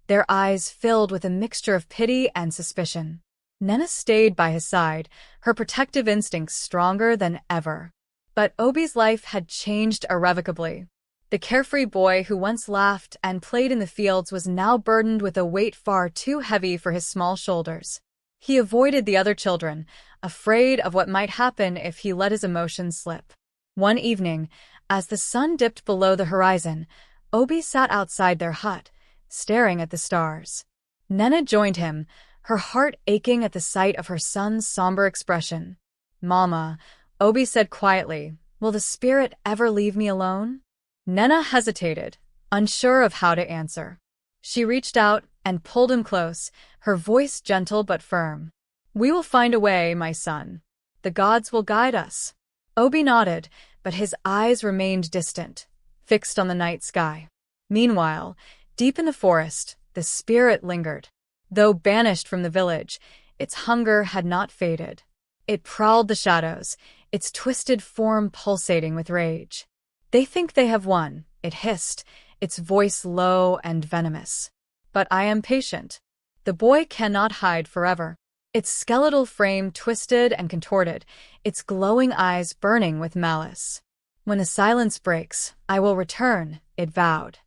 their eyes filled with a mixture of pity and suspicion. Nena stayed by his side, her protective instincts stronger than ever. But Obi's life had changed irrevocably. The carefree boy who once laughed and played in the fields was now burdened with a weight far too heavy for his small shoulders. He avoided the other children, afraid of what might happen if he let his emotions slip. One evening, as the sun dipped below the horizon, Obi sat outside their hut, staring at the stars. Nena joined him, her heart aching at the sight of her son's somber expression. "Mama," Obi said quietly, "will the spirit ever leave me alone?" Nena hesitated, unsure of how to answer. She reached out and pulled him close, her voice gentle but firm. "We will find a way, my son. The gods will guide us." Obi nodded, but his eyes remained distant, fixed on the night sky. Meanwhile, deep in the forest, the spirit lingered. Though banished from the village, its hunger had not faded. It prowled the shadows, its twisted form pulsating with rage. "They think they have won," it hissed, its voice low and venomous. "But I am patient. The boy cannot hide forever." Its skeletal frame twisted and contorted, its glowing eyes burning with malice. "When the silence breaks, I will return," it vowed.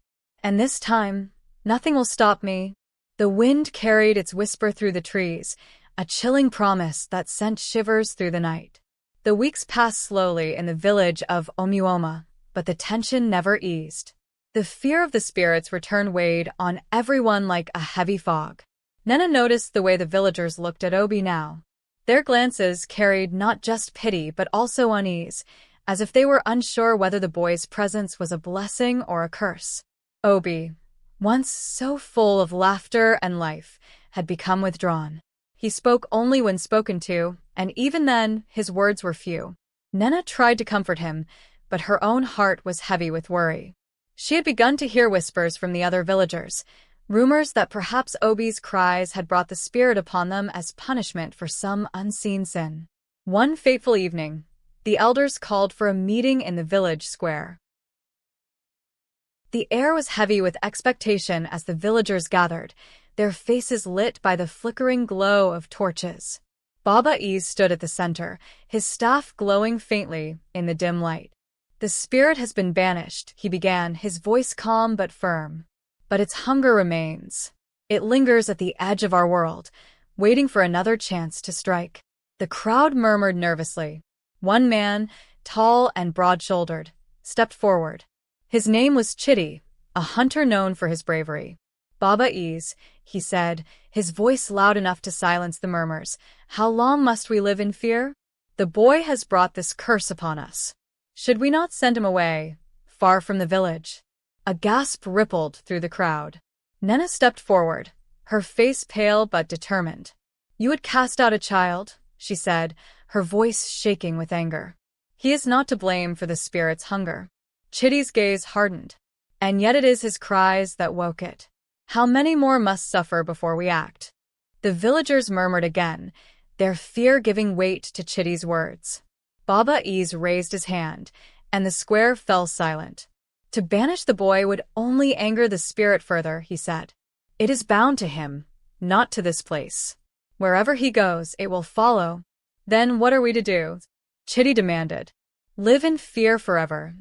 "And this time, nothing will stop me." The wind carried its whisper through the trees, a chilling promise that sent shivers through the night. The weeks passed slowly in the village of Omuoma, but the tension never eased. The fear of the spirit's return weighed on everyone like a heavy fog. Nena noticed the way the villagers looked at Obi now. Their glances carried not just pity but also unease, as if they were unsure whether the boy's presence was a blessing or a curse. Obi, once so full of laughter and life, had become withdrawn. He spoke only when spoken to, and even then, his words were few. Nena tried to comfort him, but her own heart was heavy with worry. She had begun to hear whispers from the other villagers, rumors that perhaps Obi's cries had brought the spirit upon them as punishment for some unseen sin. One fateful evening, the elders called for a meeting in the village square. The air was heavy with expectation as the villagers gathered, their faces lit by the flickering glow of torches. Baba Ease stood at the center, his staff glowing faintly in the dim light. "The spirit has been banished," he began, his voice calm but firm. "But its hunger remains. It lingers at the edge of our world, waiting for another chance to strike." The crowd murmured nervously. One man, tall and broad-shouldered, stepped forward. His name was Chitty, a hunter known for his bravery. "Baba Ease," he said, his voice loud enough to silence the murmurs, "how long must we live in fear? The boy has brought this curse upon us. Should we not send him away, far from the village?" A gasp rippled through the crowd. Nena stepped forward, her face pale but determined. "You would cast out a child," she said, her voice shaking with anger. "He is not to blame for the spirit's hunger." Chitty's gaze hardened. "And yet it is his cries that woke it. How many more must suffer before we act?" The villagers murmured again, their fear giving weight to Chitty's words. Baba Ease raised his hand, and the square fell silent. "To banish the boy would only anger the spirit further," he said. "It is bound to him, not to this place. Wherever he goes, it will follow." "Then what are we to do?" Chitty demanded. "Live in fear forever."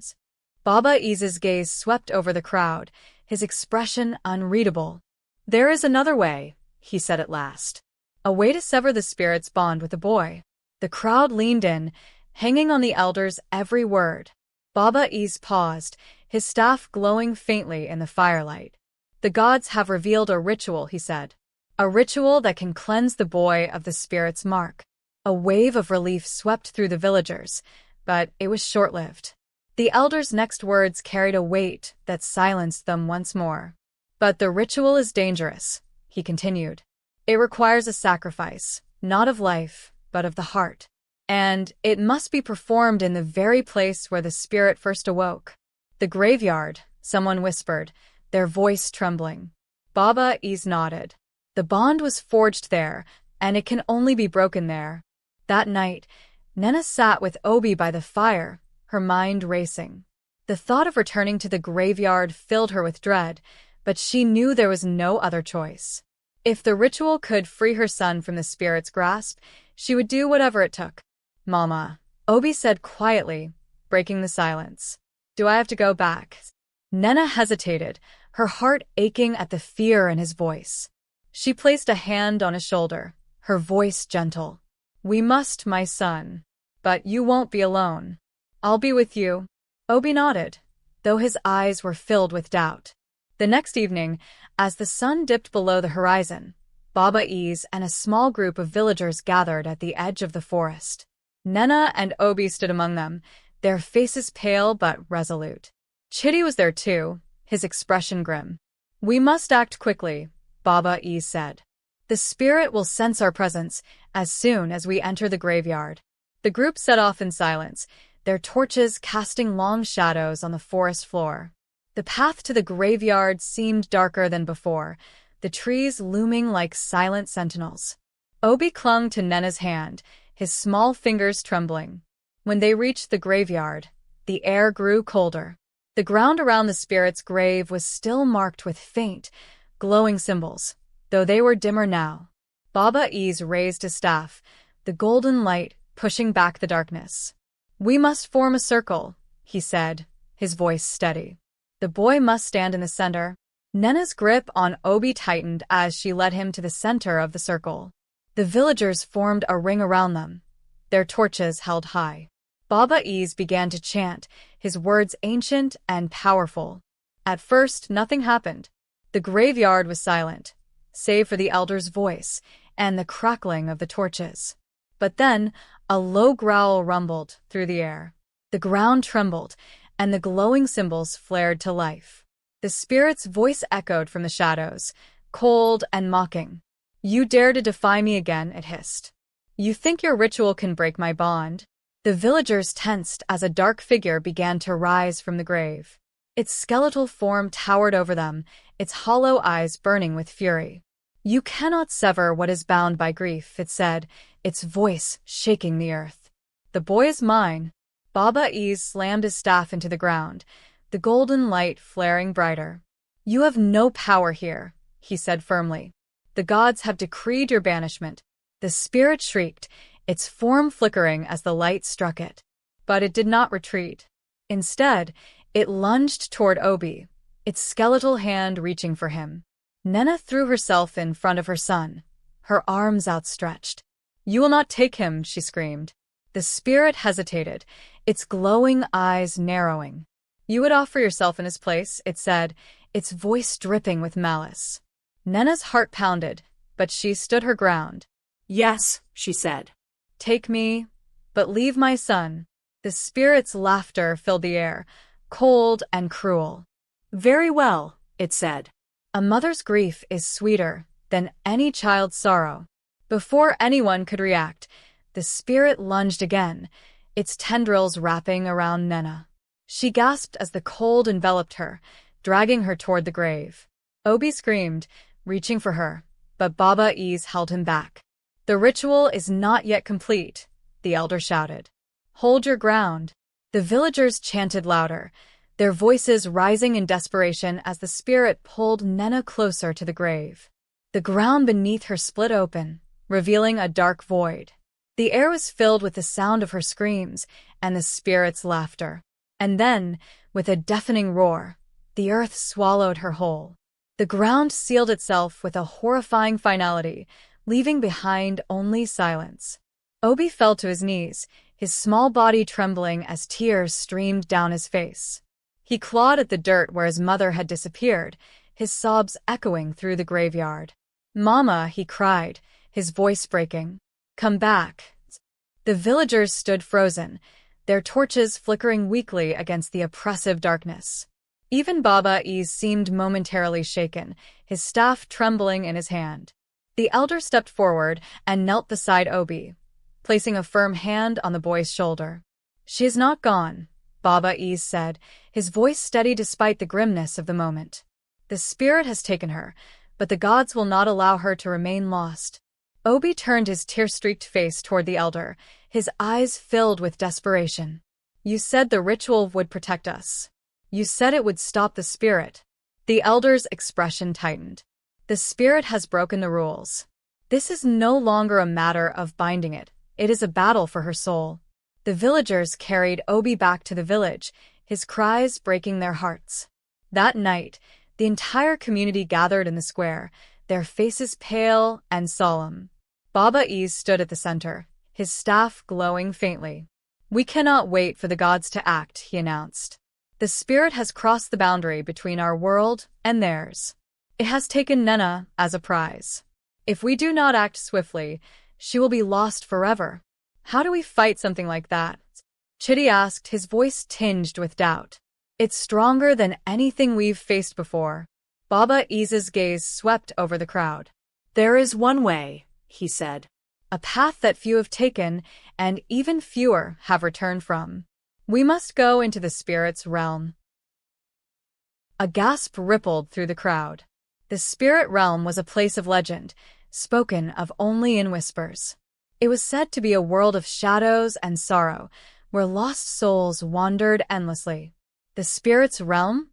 Baba Ease's gaze swept over the crowd, his expression unreadable. "There is another way," he said at last. "A way to sever the spirit's bond with the boy." The crowd leaned in, hanging on the elder's every word. Baba Ease paused, his staff glowing faintly in the firelight. "The gods have revealed a ritual," he said. "A ritual that can cleanse the boy of the spirit's mark." A wave of relief swept through the villagers, but it was short-lived. The elder's next words carried a weight that silenced them once more. "But the ritual is dangerous," he continued. "It requires a sacrifice, not of life, but of the heart. And it must be performed in the very place where the spirit first awoke." "The graveyard," someone whispered, their voice trembling. Baba Ease nodded. "The bond was forged there, and it can only be broken there." That night, Nena sat with Obi by the fire, her mind racing. The thought of returning to the graveyard filled her with dread, but she knew there was no other choice. If the ritual could free her son from the spirit's grasp, she would do whatever it took. "Mama," Obi said quietly, breaking the silence. "Do I have to go back?" Nena hesitated, her heart aching at the fear in his voice. She placed a hand on his shoulder, her voice gentle. "We must, my son. But you won't be alone. I'll be with you." Obi nodded, though his eyes were filled with doubt. The next evening, as the sun dipped below the horizon, Baba Ease and a small group of villagers gathered at the edge of the forest. Nena and Obi stood among them, their faces pale but resolute. Chitty was there too, his expression grim. "We must act quickly," Baba Ease said. "The spirit will sense our presence as soon as we enter the graveyard." The group set off in silence, their torches casting long shadows on the forest floor. The path to the graveyard seemed darker than before, the trees looming like silent sentinels. Obi clung to Nena's hand, his small fingers trembling. When they reached the graveyard, the air grew colder. The ground around the spirit's grave was still marked with faint, glowing symbols, though they were dimmer now. Baba Ease raised his staff, the golden light pushing back the darkness. "We must form a circle," he said, his voice steady. "The boy must stand in the center." Nena's grip on Obi tightened as she led him to the center of the circle. The villagers formed a ring around them, their torches held high. Baba Ease began to chant, his words ancient and powerful. At first, nothing happened. The graveyard was silent, save for the elder's voice and the crackling of the torches. But then, a low growl rumbled through the air. The ground trembled, and the glowing symbols flared to life. The spirit's voice echoed from the shadows, cold and mocking. "You dare to defy me again," it hissed. "You think your ritual can break my bond?" The villagers tensed as a dark figure began to rise from the grave. Its skeletal form towered over them, its hollow eyes burning with fury. "You cannot sever what is bound by grief," it said, its voice shaking the earth. "The boy is mine." Baba Ease slammed his staff into the ground, the golden light flaring brighter. "You have no power here," he said firmly. "The gods have decreed your banishment." The spirit shrieked, its form flickering as the light struck it. But it did not retreat. Instead, it lunged toward Obi, its skeletal hand reaching for him. Nena threw herself in front of her son, her arms outstretched. "You will not take him," she screamed. The spirit hesitated, its glowing eyes narrowing. "You would offer yourself in his place," it said, its voice dripping with malice. Nena's heart pounded, but she stood her ground.
"Yes," she said.
"Take me, but leave my son." The spirit's laughter filled the air, cold and cruel.
"Very well," it said.
"A mother's grief is sweeter than any child's sorrow." Before anyone could react, the spirit lunged again, its tendrils wrapping around Nena. She gasped as the cold enveloped her, dragging her toward the grave. Obi screamed, reaching for her, but Baba Ease held him back. "The ritual is not yet complete," the elder shouted. "Hold your ground." The villagers chanted louder, their voices rising in desperation as the spirit pulled Nena closer to the grave. The ground beneath her split open, revealing a dark void. The air was filled with the sound of her screams and the spirit's laughter. And then, with a deafening roar, the earth swallowed her whole. The ground sealed itself with a horrifying finality, leaving behind only silence. Obi fell to his knees, his small body trembling as tears streamed down his face. He clawed at the dirt where his mother had disappeared, his sobs echoing through the graveyard. "Mama," he cried, his voice breaking. "Come back." The villagers stood frozen, their torches flickering weakly against the oppressive darkness. Even Baba Ease seemed momentarily shaken, his staff trembling in his hand. The elder stepped forward and knelt beside Obi, placing a firm hand on the boy's shoulder. "She is not gone," Baba Ease said, his voice steady despite the grimness of the moment. "The spirit has taken her, but the gods will not allow her to remain lost." Obi turned his tear-streaked face toward the elder, his eyes filled with desperation. "You said the ritual would protect us. You said it would stop the spirit." The elder's expression tightened. "The spirit has broken the rules. This is no longer a matter of binding it. It is a battle for her soul." The villagers carried Obi back to the village, his cries breaking their hearts. That night, the entire community gathered in the square, their faces pale and solemn. Baba Ease stood at the center, his staff glowing faintly. "We cannot wait for the gods to act," he announced. "The spirit has crossed the boundary between our world and theirs. It has taken Nena as a prize. If we do not act swiftly, she will be lost forever. How do we fight something like that? Chitty asked, his voice tinged with doubt. It's stronger than anything we've faced before. Baba Ease's gaze swept over the crowd.
There is one way, he said.
A path that few have taken, and even fewer have returned from. We must go into the spirit's realm. A gasp rippled through the crowd. The spirit realm was a place of legend, spoken of only in whispers. It was said to be a world of shadows and sorrow, where lost souls wandered endlessly. The spirit's realm?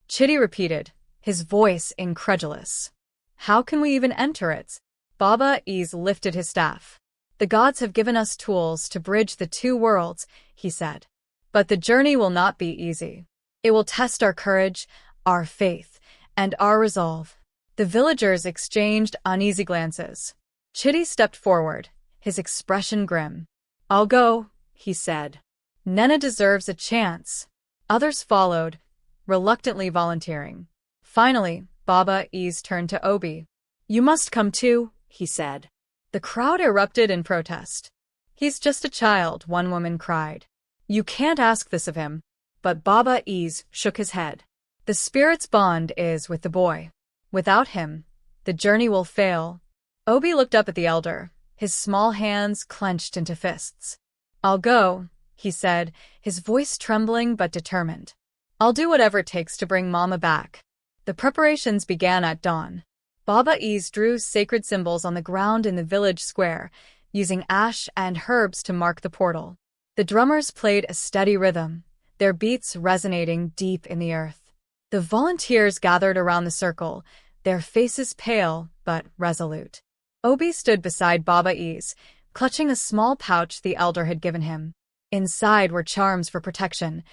Chitty repeated, his voice incredulous. How can we even enter it? Baba Ease lifted his staff. The gods have given us tools to bridge the two worlds, he said. But the journey will not be easy. It will test our courage, our faith, and our resolve. The villagers exchanged uneasy glances. Chitty stepped forward, his expression grim. I'll go, he said. Nena deserves a chance. Others followed, reluctantly volunteering. Finally, Baba Ease turned to Obi. You must come too, he said. The crowd erupted in protest. He's just a child, one woman cried. You can't ask this of him. But Baba Ease shook his head. The spirit's bond is with the boy. Without him, the journey will fail. Obi looked up at the elder, his small hands clenched into fists. I'll go, he said, his voice trembling but determined. I'll do whatever it takes to bring Mama back. The preparations began at dawn. Baba Ease drew sacred symbols on the ground in the village square, using ash and herbs to mark the portal. The drummers played a steady rhythm, their beats resonating deep in the earth. The volunteers gathered around the circle, their faces pale but resolute. Obi stood beside Baba Ease, clutching a small pouch the elder had given him. Inside were charms for protection,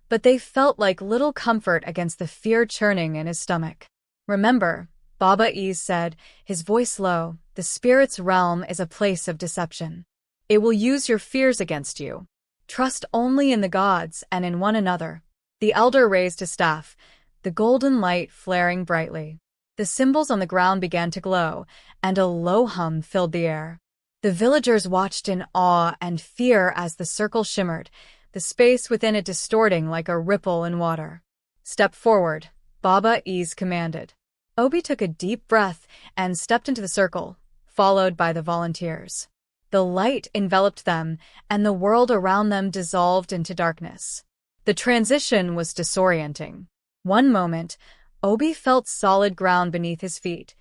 but they felt like little comfort against the fear churning in his stomach. Remember, Baba Ease said, his voice low, the spirit's realm is a place of deception. It will use your fears against you. Trust only in the gods and in one another. The elder raised his staff, the golden light flaring brightly. The symbols on the ground began to glow, and a low hum filled the air. The villagers watched in awe and fear as the circle shimmered, the space within it distorting like a ripple in water. Step forward, Baba Ease commanded. Obi took a deep breath and stepped into the circle, followed by the volunteers. The light enveloped them, and the world around them dissolved into darkness. The transition was disorienting. One moment, Obi felt solid ground beneath his feet.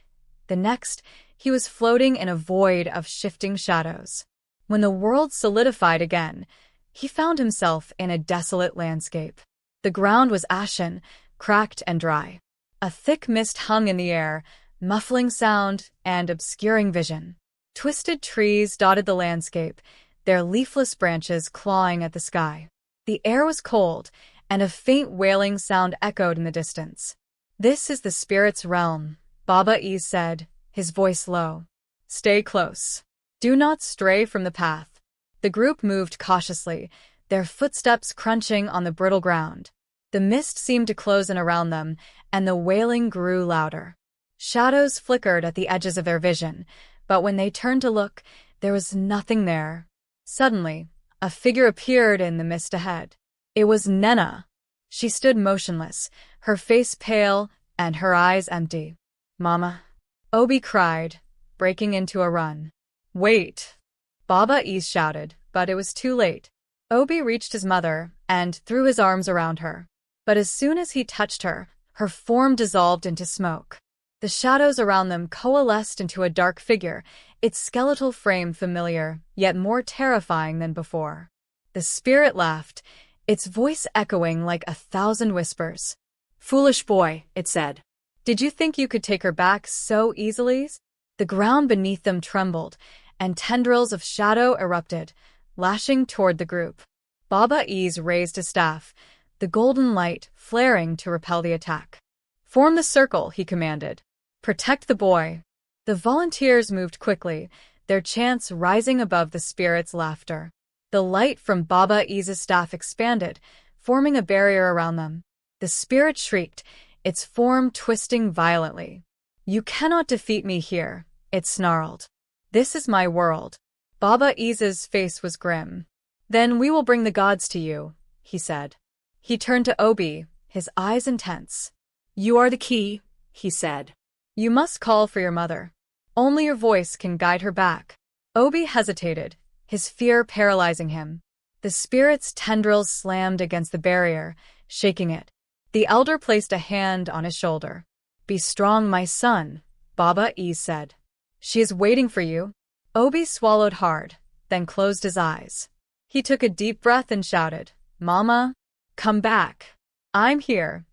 The next, he was floating in a void of shifting shadows. When the world solidified again, he found himself in a desolate landscape. The ground was ashen, cracked and dry. A thick mist hung in the air, muffling sound and obscuring vision. Twisted trees dotted the landscape, their leafless branches clawing at the sky. The air was cold, and a faint wailing sound echoed in the distance. This is the spirit's realm, Baba Ease said, his voice low. Stay close. Do not stray from the path. The group moved cautiously, their footsteps crunching on the brittle ground. The mist seemed to close in around them, and the wailing grew louder. Shadows flickered at the edges of their vision, but when they turned to look, there was nothing there. Suddenly, a figure appeared in the mist ahead. It was Nena. She stood motionless, her face pale and her eyes empty. Mama, Obi cried, breaking into a run. Wait, Baba Ease shouted, but it was too late. Obi reached his mother and threw his arms around her. But as soon as he touched her, her form dissolved into smoke. The shadows around them coalesced into a dark figure, its skeletal frame familiar, yet more terrifying than before. The spirit laughed, its voice echoing like 1,000 whispers. Foolish boy, it said. Did you think you could take her back so easily? The ground beneath them trembled, and tendrils of shadow erupted, lashing toward the group. Baba Ease raised his staff, the golden light flaring to repel the attack. Form the circle, he commanded. Protect the boy. The volunteers moved quickly, their chants rising above the spirit's laughter. The light from Baba Ease's staff expanded, forming a barrier around them. The spirit shrieked, its form twisting violently. You cannot defeat me here, it snarled. This is my world. Baba Isa's face was grim. Then we will bring the gods to you, he said. He turned to Obi, his eyes intense.
You are the key, he said.
You must call for your mother. Only your voice can guide her back. Obi hesitated, his fear paralyzing him. The spirit's tendrils slammed against the barrier, shaking it. The elder placed a hand on his shoulder. Be strong, my son, Baba Is said. She is waiting for you. Obi swallowed hard, then closed his eyes. He took a deep breath and shouted, Mama, come back. I'm here.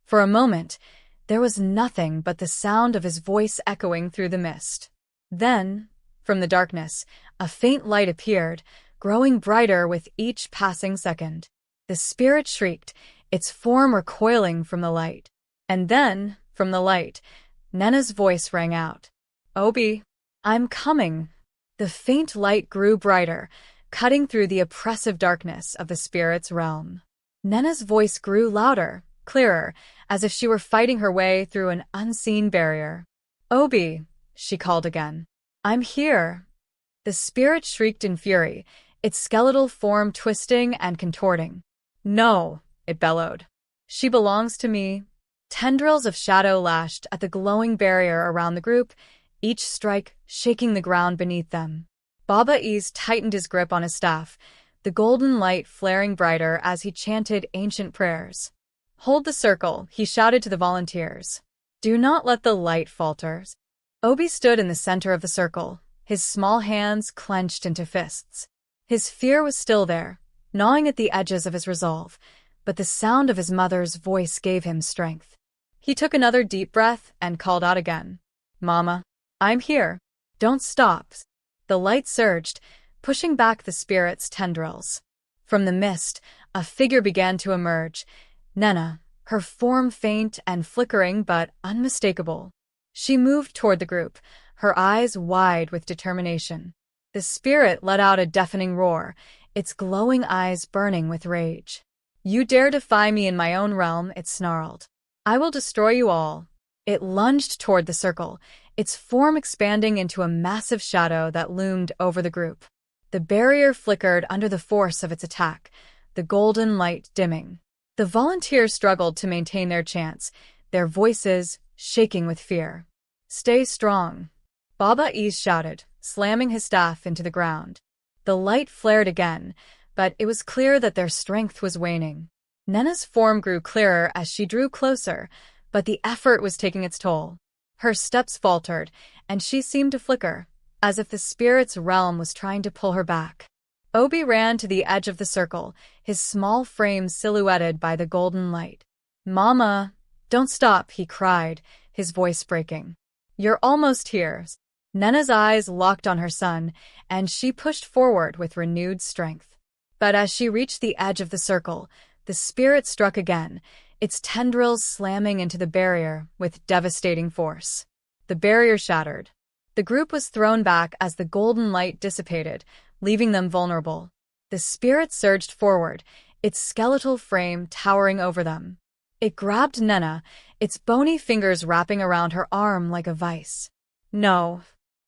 For a moment, there was nothing but the sound of his voice echoing through the mist. Then, from the darkness, a faint light appeared, growing brighter with each passing second. The spirit shrieked, its form recoiling from the light. And then, from the light, Nena's voice rang out. Obi, I'm coming. The faint light grew brighter, cutting through the oppressive darkness of the spirit's realm. Nena's voice grew louder, clearer, as if she were fighting her way through an unseen barrier. Obi, she called again. I'm here. The spirit shrieked in fury, its skeletal form twisting and contorting. No, it bellowed. She belongs to me. Tendrils of shadow lashed at the glowing barrier around the group, each strike shaking the ground beneath them. Baba Is tightened his grip on his staff, the golden light flaring brighter as he chanted ancient prayers. Hold the circle, he shouted to the volunteers. Do not let the light falter. Obi stood in the center of the circle, his small hands clenched into fists. His fear was still there, gnawing at the edges of his resolve, but the sound of his mother's voice gave him strength. He took another deep breath and called out again. Mama, I'm here. Don't stop. The light surged, pushing back the spirit's tendrils. From the mist, a figure began to emerge. Nena, her form faint and flickering but unmistakable. She moved toward the group, her eyes wide with determination. The spirit let out a deafening roar, its glowing eyes burning with rage. You dare defy me in my own realm, it snarled. I will destroy you all. It lunged toward the circle, its form expanding into a massive shadow that loomed over the group. The barrier flickered under the force of its attack, the golden light dimming. The volunteers struggled to maintain their chants, their voices shaking with fear. Stay strong, Baba Is shouted, slamming his staff into the ground. The light flared again, but it was clear that their strength was waning. Nena's form grew clearer as she drew closer, but the effort was taking its toll. Her steps faltered, and she seemed to flicker, as if the spirit's realm was trying to pull her back. Obi ran to the edge of the circle, his small frame silhouetted by the golden light. Mama, don't stop, he cried, his voice breaking. You're almost here. Nena's eyes locked on her son, and she pushed forward with renewed strength. But as she reached the edge of the circle, the spirit struck again, its tendrils slamming into the barrier with devastating force. The barrier shattered. The group was thrown back as the golden light dissipated, leaving them vulnerable. The spirit surged forward, its skeletal frame towering over them. It grabbed Nena, its bony fingers wrapping around her arm like a vice. No,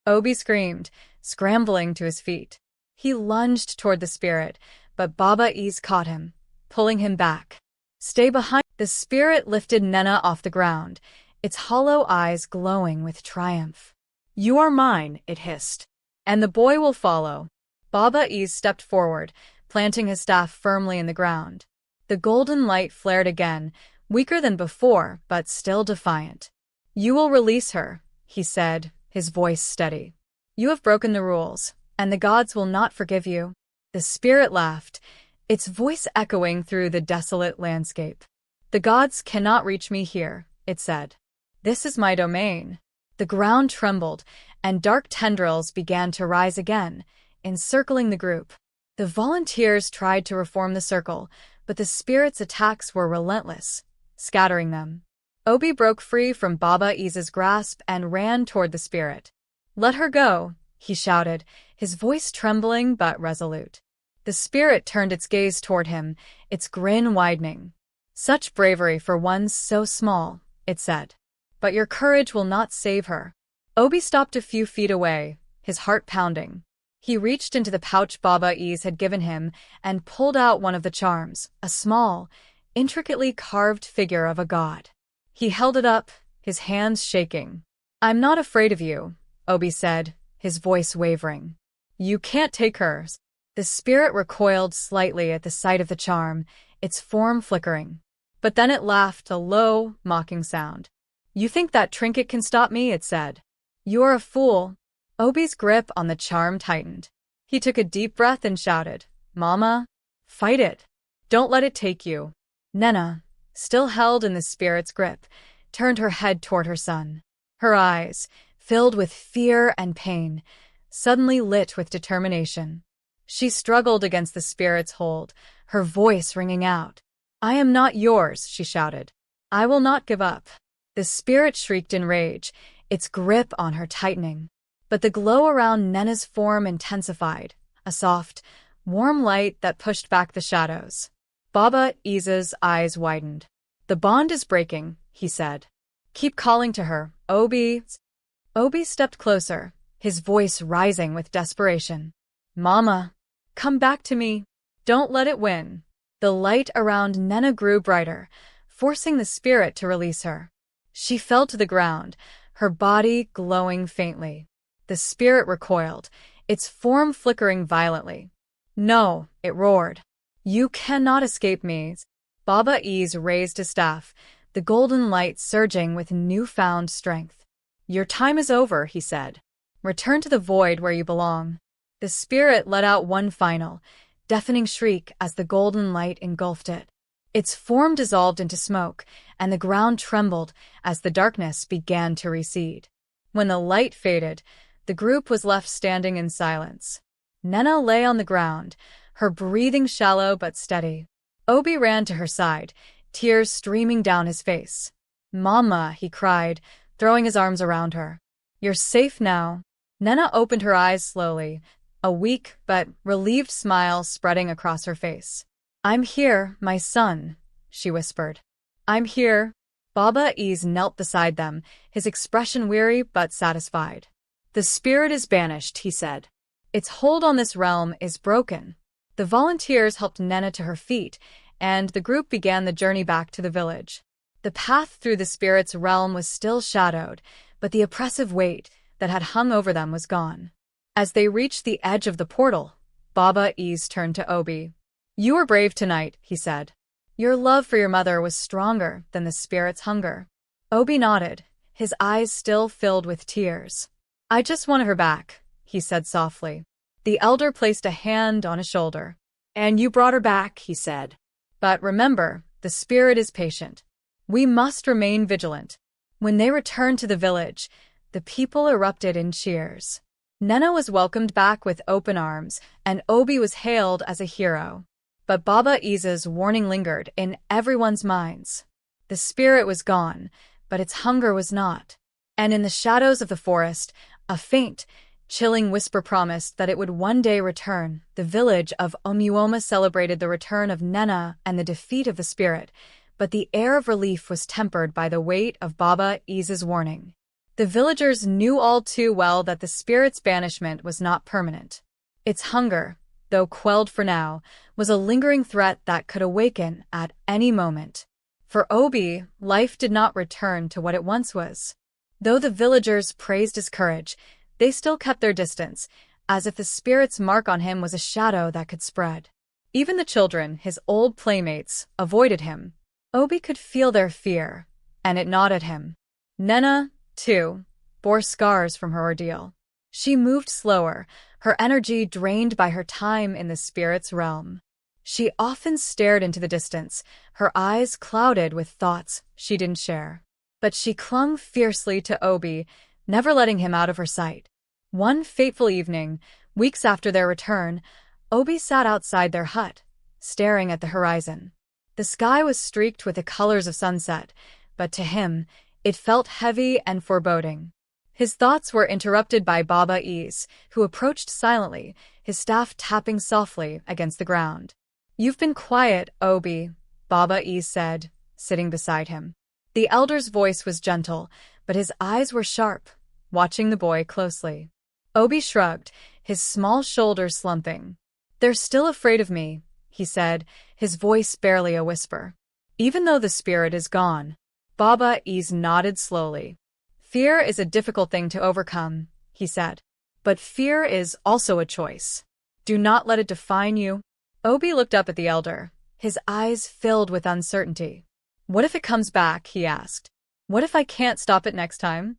Obi screamed, scrambling to his feet. He lunged toward the spirit, but Baba Is caught him, pulling him back. Stay behind. The spirit lifted Nena off the ground, its hollow eyes glowing with triumph. You are mine, it hissed. And the boy will follow. Baba Is stepped forward, planting his staff firmly in the ground. The golden light flared again, weaker than before, but still defiant. You will release her, he said, his voice steady. You have broken the rules, and the gods will not forgive you. The spirit laughed, its voice echoing through the desolate landscape. The gods cannot reach me here, it said. This is my domain. The ground trembled, and dark tendrils began to rise again, encircling the group. The volunteers tried to reform the circle, but the spirit's attacks were relentless, scattering them. Obi broke free from Baba Is's grasp and ran toward the spirit. Let her go, he shouted, his voice trembling but resolute. The spirit turned its gaze toward him, its grin widening. Such bravery for one so small, it said. But your courage will not save her. Obi stopped a few feet away, his heart pounding. He reached into the pouch Baba Ease had given him and pulled out one of the charms, a small, intricately carved figure of a god. He held it up, his hands shaking. "I'm not afraid of you," Obi said, his voice wavering. "You can't take hers." The spirit recoiled slightly at the sight of the charm, its form flickering. But then it laughed a low, mocking sound. "You think that trinket can stop me?" it said. "You're a fool." Obi's grip on the charm tightened. He took a deep breath and shouted, "Mama, fight it. Don't let it take you." Nena, still held in the spirit's grip, turned her head toward her son. Her eyes, filled with fear and pain, suddenly lit with determination. She struggled against the spirit's hold, her voice ringing out. "I am not yours," she shouted. "I will not give up." The spirit shrieked in rage, its grip on her tightening. But the glow around Nena's form intensified, a soft, warm light that pushed back the shadows. Baba Ease's eyes widened. "The bond is breaking," he said. "Keep calling to her, Obi." Obi stepped closer, his voice rising with desperation. "Mama, come back to me. Don't let it win." The light around Nena grew brighter, forcing the spirit to release her. She fell to the ground, her body glowing faintly. The spirit recoiled, its form flickering violently. "No," it roared. "You cannot escape me." Baba Ease raised his staff, the golden light surging with newfound strength. "Your time is over," he said. "Return to the void where you belong." The spirit let out one final, deafening shriek as the golden light engulfed it. Its form dissolved into smoke, and the ground trembled as the darkness began to recede. When the light faded, the group was left standing in silence. Nena lay on the ground, her breathing shallow but steady. Obi ran to her side, tears streaming down his face. "Mama," he cried, throwing his arms around her. "You're safe now." Nena opened her eyes slowly, a weak but relieved smile spreading across her face. "I'm here, my son," she whispered. "I'm here." Baba Ease knelt beside them, his expression weary but satisfied. "The spirit is banished," he said. "Its hold on this realm is broken." The volunteers helped Nena to her feet, and the group began the journey back to the village. The path through the spirit's realm was still shadowed, but the oppressive weight that had hung over them was gone. As they reached the edge of the portal, Baba Ease turned to Obi. "You were brave tonight," he said. "Your love for your mother was stronger than the spirit's hunger." Obi nodded, his eyes still filled with tears. "I just wanted her back," he said softly. The elder placed a hand on his shoulder. "And you brought her back," he said. "But remember, the spirit is patient. We must remain vigilant." When they returned to the village, the people erupted in cheers. Nena was welcomed back with open arms, and Obi was hailed as a hero. But Baba Ease's warning lingered in everyone's minds. The spirit was gone, but its hunger was not. And in the shadows of the forest, a faint, chilling whisper promised that it would one day return. The village of Omuoma celebrated the return of Nena and the defeat of the spirit, but the air of relief was tempered by the weight of Baba Ease's warning. The villagers knew all too well that the spirit's banishment was not permanent. Its hunger, though quelled for now, was a lingering threat that could awaken at any moment. For Obi, life did not return to what it once was. Though the villagers praised his courage, they still kept their distance, as if the spirit's mark on him was a shadow that could spread. Even the children, his old playmates, avoided him. Obi could feel their fear, and it gnawed at him. Nena, too, bore scars from her ordeal. She moved slower, her energy drained by her time in the spirit's realm. She often stared into the distance, her eyes clouded with thoughts she didn't share. But she clung fiercely to Obi, never letting him out of her sight. One fateful evening, weeks after their return, Obi sat outside their hut, staring at the horizon. The sky was streaked with the colors of sunset, but to him, it felt heavy and foreboding. His thoughts were interrupted by Baba Ease, who approached silently, his staff tapping softly against the ground. "You've been quiet, Obi," Baba Ease said, sitting beside him. The elder's voice was gentle, but his eyes were sharp, watching the boy closely. Obi shrugged, his small shoulders slumping. "They're still afraid of me," he said, his voice barely a whisper. "Even though the spirit is gone." Baba-Is nodded slowly. "Fear is a difficult thing to overcome," he said. "But fear is also a choice. Do not let it define you." Obi looked up at the elder, his eyes filled with uncertainty. "What if it comes back?" he asked. "What if I can't stop it next time?"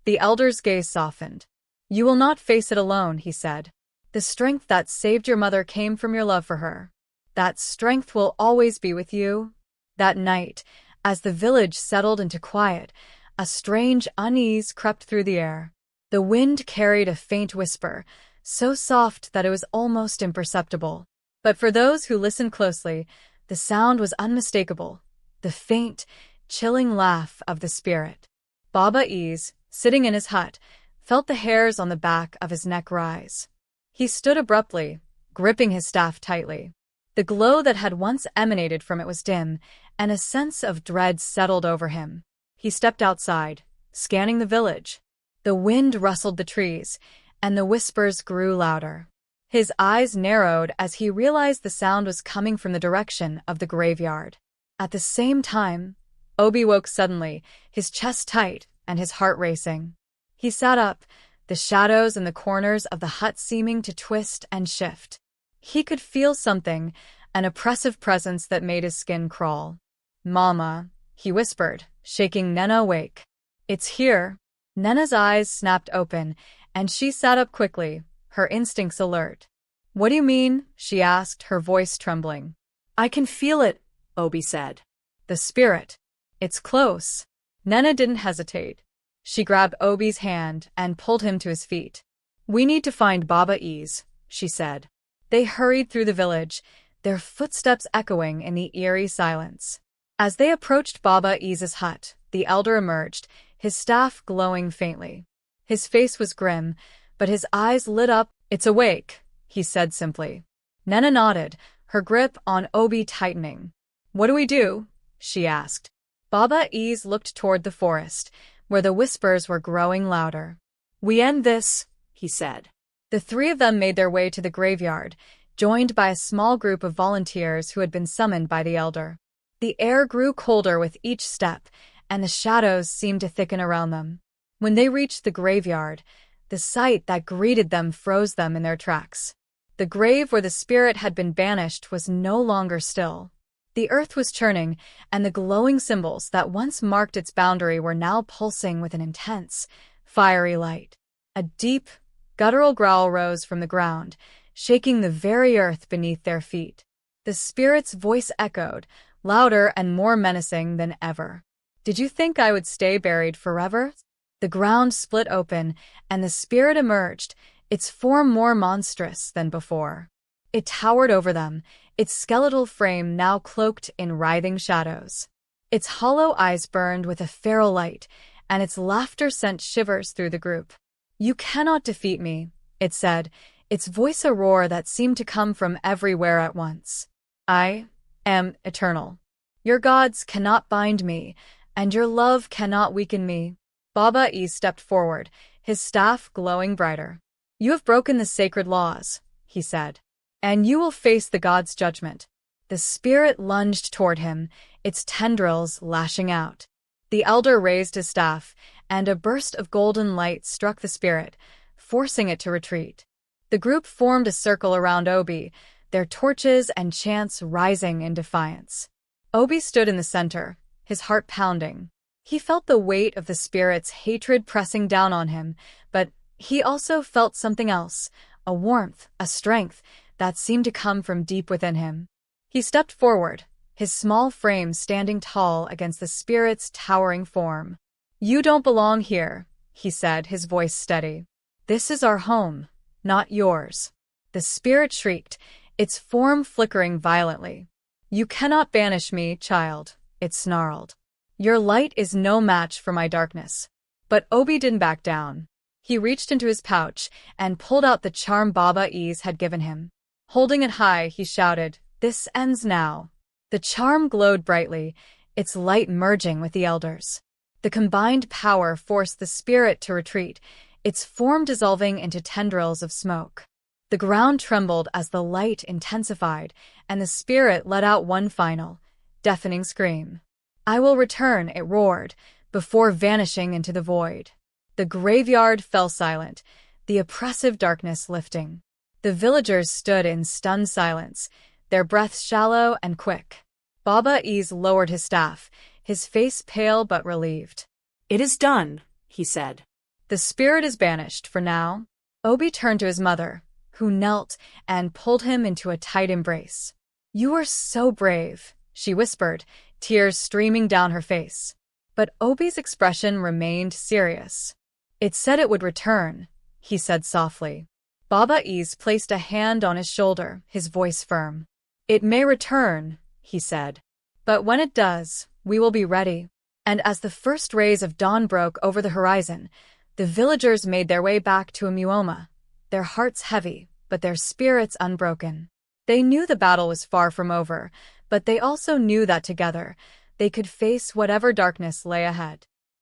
The elder's gaze softened. "You will not face it alone," he said. "The strength that saved your mother came from your love for her. That strength will always be with you." That night, as the village settled into quiet, a strange unease crept through the air. The wind carried a faint whisper, so soft that it was almost imperceptible. But for those who listened closely, the sound was unmistakable, the faint, chilling laugh of the spirit. Baba-Is, sitting in his hut, felt the hairs on the back of his neck rise. He stood abruptly, gripping his staff tightly. The glow that had once emanated from it was dim, and a sense of dread settled over him. He stepped outside, scanning the village. The wind rustled the trees, and the whispers grew louder. His eyes narrowed as he realized the sound was coming from the direction of the graveyard. At the same time, Obi woke suddenly, his chest tight and his heart racing. He sat up, the shadows in the corners of the hut seeming to twist and shift. He could feel something, an oppressive presence that made his skin crawl. "Mama," he whispered, shaking Nena awake. "It's here." Nena's eyes snapped open, and she sat up quickly, her instincts alert. "What do you mean?" she asked, her voice trembling.
"I can feel it," Obi said.
"The spirit. It's close." Nena didn't hesitate. She grabbed Obi's hand and pulled him to his feet. "We need to find Baba-Is," she said. They hurried through the village, their footsteps echoing in the eerie silence. As they approached Baba-Is's hut, the elder emerged, his staff glowing faintly. His face was grim, but his eyes lit up. "It's awake," he said simply. Nena nodded, her grip on Obi tightening. "What do we do?" she asked. Baba-Is looked toward the forest, where the whispers were growing louder. "We end this," he said. The three of them made their way to the graveyard, joined by a small group of volunteers who had been summoned by the elder. The air grew colder with each step, and the shadows seemed to thicken around them. When they reached the graveyard, the sight that greeted them froze them in their tracks. The grave where the spirit had been banished was no longer still. The earth was churning, and the glowing symbols that once marked its boundary were now pulsing with an intense, fiery light. A deep, guttural growl rose from the ground, shaking the very earth beneath their feet. The spirit's voice echoed, louder and more menacing than ever. "Did you think I would stay buried forever?" The ground split open, and the spirit emerged, its form more monstrous than before. It towered over them, its skeletal frame now cloaked in writhing shadows. Its hollow eyes burned with a feral light, and its laughter sent shivers through the group. "You cannot defeat me," it said, its voice a roar that seemed to come from everywhere at once. "I am eternal. Your gods cannot bind me, and your love cannot weaken me." Baba-Is stepped forward, his staff glowing brighter. "You have broken the sacred laws," he said, "and you will face the gods' judgment." The spirit lunged toward him, its tendrils lashing out. The elder raised his staff, and a burst of golden light struck the spirit, forcing it to retreat. The group formed a circle around Obi, their torches and chants rising in defiance. Obi stood in the center, his heart pounding. He felt the weight of the spirit's hatred pressing down on him, but he also felt something else, a warmth, a strength that seemed to come from deep within him. He stepped forward, his small frame standing tall against the spirit's towering form. "You don't belong here," he said, his voice steady. "This is our home, not yours." The spirit shrieked, its form flickering violently. "You cannot banish me, child," it snarled. "Your light is no match for my darkness." But Obi didn't back down. He reached into his pouch and pulled out the charm Baba-Is had given him. Holding it high, he shouted, "This ends now." The charm glowed brightly, its light merging with the elder's. The combined power forced the spirit to retreat, its form dissolving into tendrils of smoke. The ground trembled as the light intensified, and the spirit let out one final, deafening scream. "I will return," it roared, before vanishing into the void. The graveyard fell silent, the oppressive darkness lifting. The villagers stood in stunned silence, their breaths shallow and quick. Baba Ease lowered his staff, his face pale but relieved.
"It is done," he said.
"The spirit is banished, for now." Obi turned to his mother, who knelt and pulled him into a tight embrace. "You are so brave," she whispered, tears streaming down her face. But Obi's expression remained serious. "It said it would return," he said softly. Baba Ease placed a hand on his shoulder, his voice firm. "It may return," he said. "But when it does, we will be ready." And as the first rays of dawn broke over the horizon, the villagers made their way back to Amuoma, their hearts heavy, but their spirits unbroken. They knew the battle was far from over, but they also knew that together, they could face whatever darkness lay ahead.